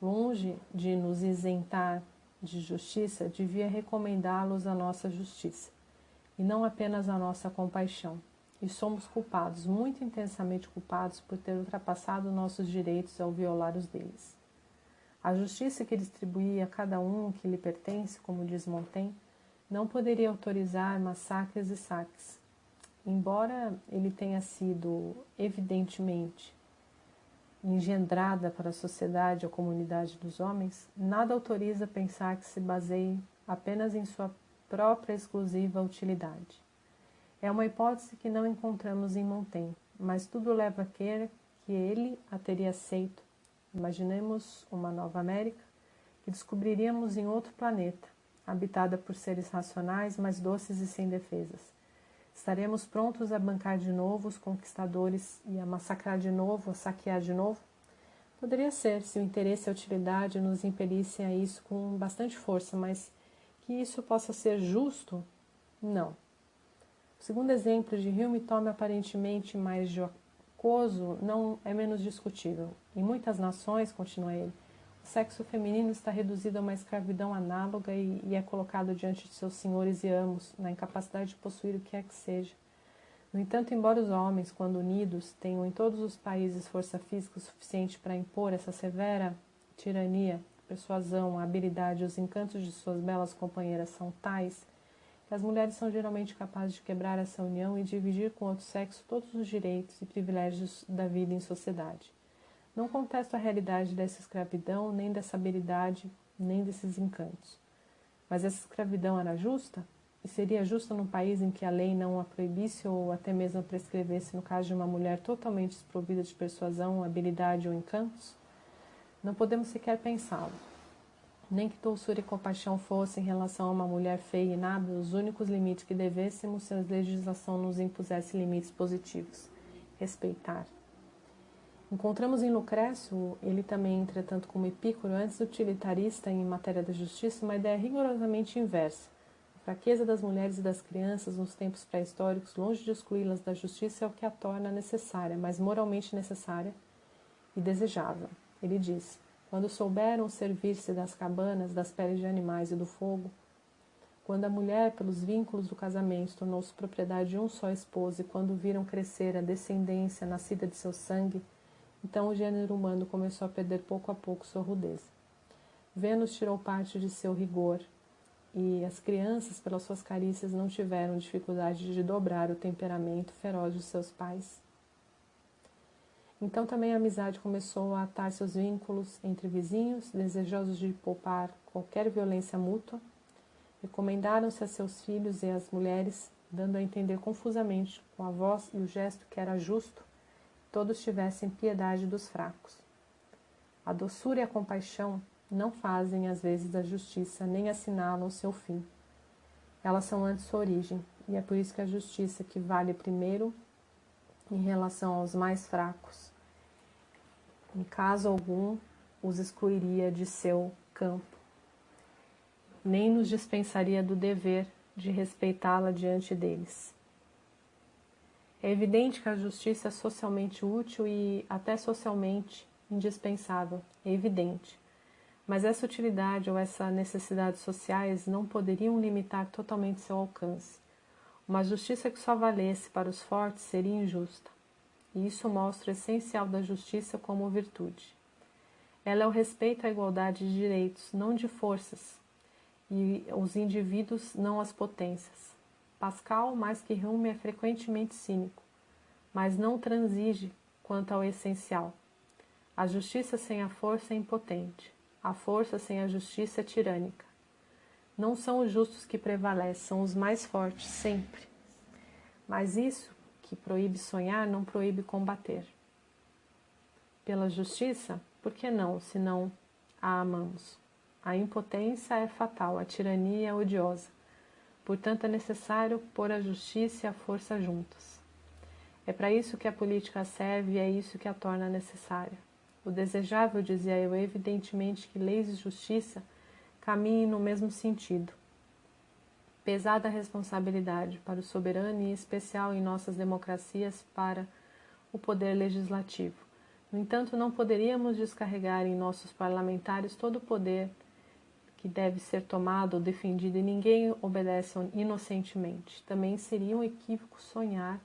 longe de nos isentar de justiça, devia recomendá-los à nossa justiça, e não apenas à nossa compaixão. E somos culpados, muito intensamente culpados, por ter ultrapassado nossos direitos ao violar os deles. A justiça que distribuía a cada um o que lhe pertence, como diz Montaigne, não poderia autorizar massacres e saques. Embora ele tenha sido, evidentemente, engendrada para a sociedade ou comunidade dos homens, nada autoriza pensar que se baseie apenas em sua própria exclusiva utilidade. É uma hipótese que não encontramos em Montaigne, mas tudo leva a crer que ele a teria aceito. Imaginemos uma Nova América que descobriríamos em outro planeta, habitada por seres racionais, mais doces e sem defesas. Estaremos prontos a bancar de novo os conquistadores e a massacrar de novo, a saquear de novo? Poderia ser, se o interesse e a utilidade nos impelissem a isso com bastante força, mas que isso possa ser justo? Não. O segundo exemplo de Hume, tome aparentemente mais jocoso, não é menos discutível. Em muitas nações, continua ele, o sexo feminino está reduzido a uma escravidão análoga e é colocado diante de seus senhores e amos, na incapacidade de possuir o que quer que seja. No entanto, embora os homens, quando unidos, tenham em todos os países força física suficiente para impor essa severa tirania, a persuasão, a habilidade e os encantos de suas belas companheiras são tais que as mulheres são geralmente capazes de quebrar essa união e dividir com o outro sexo todos os direitos e privilégios da vida em sociedade. Não contesto a realidade dessa escravidão, nem dessa habilidade, nem desses encantos. Mas essa escravidão era justa? E seria justa num país em que a lei não a proibisse ou até mesmo a prescrevesse no caso de uma mulher totalmente desprovida de persuasão, habilidade ou encantos? Não podemos sequer pensá-lo. Nem que doçura e compaixão fossem, em relação a uma mulher feia e inábil, os únicos limites que devêssemos se a legislação nos impusesse limites positivos. Respeitar. Encontramos em Lucrécio, ele também, entretanto, como Epícoro, antes utilitarista em matéria da justiça, uma ideia rigorosamente inversa. A fraqueza das mulheres e das crianças nos tempos pré-históricos, longe de excluí-las da justiça, é o que a torna necessária, mas moralmente necessária e desejável. Ele diz: quando souberam servir-se das cabanas, das peles de animais e do fogo, quando a mulher, pelos vínculos do casamento, tornou-se propriedade de um só esposo, e quando viram crescer a descendência nascida de seu sangue, então o gênero humano começou a perder pouco a pouco sua rudeza. Vênus tirou parte de seu rigor, e as crianças, pelas suas carícias, não tiveram dificuldade de dobrar o temperamento feroz de seus pais. Então também a amizade começou a atar seus vínculos entre vizinhos, desejosos de poupar qualquer violência mútua. Recomendaram-se a seus filhos e às mulheres, dando a entender confusamente, com a voz e o gesto que era justo, que todos tivessem piedade dos fracos. A doçura e a compaixão não fazem, às vezes, a justiça, nem assinalam o seu fim. Elas são antes sua origem, e é por isso que a justiça, que vale primeiro em relação aos mais fracos, em caso algum, os excluiria de seu campo, nem nos dispensaria do dever de respeitá-la diante deles. É evidente que a justiça é socialmente útil e até socialmente indispensável, é evidente. Mas essa utilidade ou essa necessidade sociais não poderiam limitar totalmente seu alcance. Uma justiça que só valesse para os fortes seria injusta. E isso mostra o essencial da justiça como virtude. Ela é o respeito à igualdade de direitos, não de forças, e os indivíduos, não as potências. Pascal, mais que Hume, é frequentemente cínico, mas não transige quanto ao essencial. A justiça sem a força é impotente. A força sem a justiça é tirânica. Não são os justos que prevalecem, são os mais fortes, sempre. Mas isso que proíbe sonhar não proíbe combater. Pela justiça, por que não, se não a amamos? A impotência é fatal, a tirania é odiosa. Portanto, é necessário pôr a justiça e a força juntas. É para isso que a política serve e é isso que a torna necessária. O desejável, dizia eu, é evidentemente que leis e justiça caminhem no mesmo sentido. Pesada responsabilidade para o soberano e, em especial em nossas democracias, para o poder legislativo. No entanto, não poderíamos descarregar em nossos parlamentares todo o poder que deve ser tomado ou defendido, e ninguém obedece inocentemente. Também seria um equívoco sonhar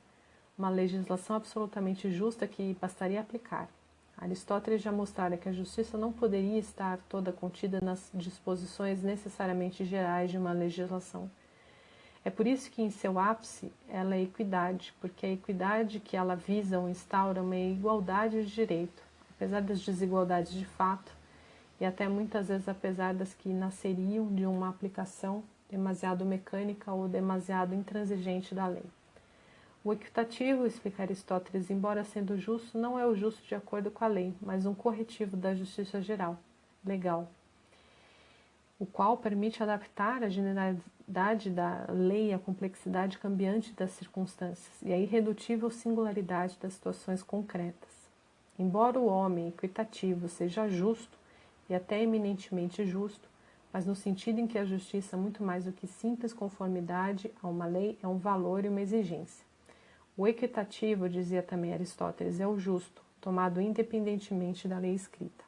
uma legislação absolutamente justa que bastaria aplicar. Aristóteles já mostrara que a justiça não poderia estar toda contida nas disposições necessariamente gerais de uma legislação. É por isso que em seu ápice ela é equidade, porque a equidade que ela visa ou instaura é uma igualdade de direito, apesar das desigualdades de fato, e até muitas vezes apesar das que nasceriam de uma aplicação demasiado mecânica ou demasiado intransigente da lei. O equitativo, explica Aristóteles, embora sendo justo, não é o justo de acordo com a lei, mas um corretivo da justiça geral, legal, o qual permite adaptar a generalidade da lei à complexidade cambiante das circunstâncias e a irredutível singularidade das situações concretas. Embora o homem equitativo seja justo, e até eminentemente justo, mas no sentido em que a justiça, muito mais do que simples conformidade a uma lei, é um valor e uma exigência. O equitativo, dizia também Aristóteles, é o justo, tomado independentemente da lei escrita.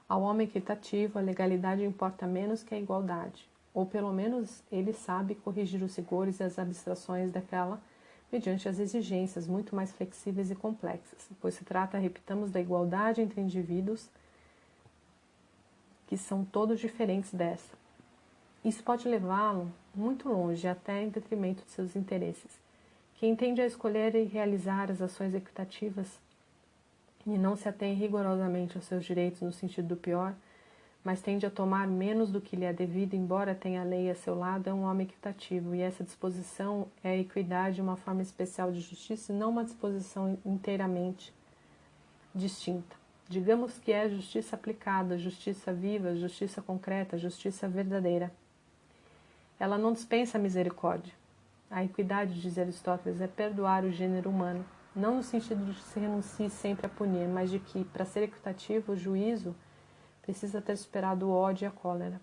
Ao homem equitativo, a legalidade importa menos que a igualdade, ou pelo menos ele sabe corrigir os rigores e as abstrações daquela mediante as exigências muito mais flexíveis e complexas, pois se trata, repitamos, da igualdade entre indivíduos que são todos diferentes dessa. Isso pode levá-lo muito longe, até em detrimento de seus interesses. Quem tende a escolher e realizar as ações equitativas e não se atém rigorosamente aos seus direitos no sentido do pior, mas tende a tomar menos do que lhe é devido, embora tenha a lei a seu lado, é um homem equitativo, e essa disposição é a equidade, uma forma especial de justiça, e não uma disposição inteiramente distinta. Digamos que é justiça aplicada, justiça viva, justiça concreta, justiça verdadeira. Ela não dispensa a misericórdia. A equidade, diz Aristóteles, é perdoar o gênero humano, não no sentido de que se renuncie sempre a punir, mas de que, para ser equitativo, o juízo precisa ter superado o ódio e a cólera.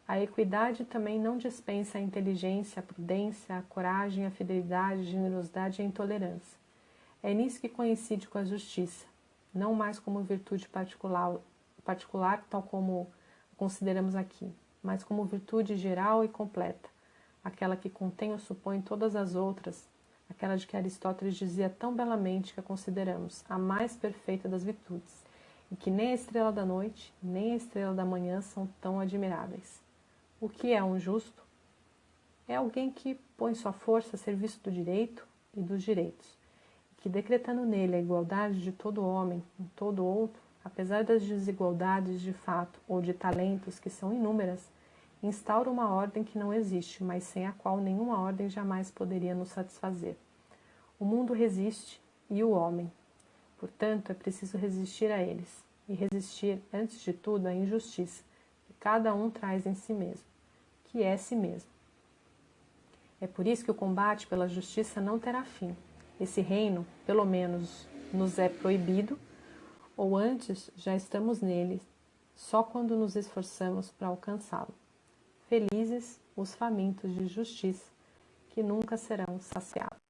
A equidade também não dispensa a inteligência, a prudência, a coragem, a fidelidade, a generosidade e a intolerância. É nisso que coincide com a justiça, não mais como virtude particular tal como consideramos aqui, mas como virtude geral e completa, aquela que contém ou supõe todas as outras, aquela de que Aristóteles dizia tão belamente que a consideramos a mais perfeita das virtudes, e que nem a estrela da noite, nem a estrela da manhã são tão admiráveis. O que é um justo? É alguém que põe sua força a serviço do direito e dos direitos, e que, decretando nele a igualdade de todo homem com todo outro, apesar das desigualdades de fato ou de talentos que são inúmeras, instaura uma ordem que não existe, mas sem a qual nenhuma ordem jamais poderia nos satisfazer. O mundo resiste e o homem. Portanto, é preciso resistir a eles, e resistir, antes de tudo, à injustiça, que cada um traz em si mesmo, que é si mesmo. É por isso que o combate pela justiça não terá fim. Esse reino, pelo menos, nos é proibido, ou antes já estamos nele, só quando nos esforçamos para alcançá-lo. Felizes os famintos de justiça, que nunca serão saciados.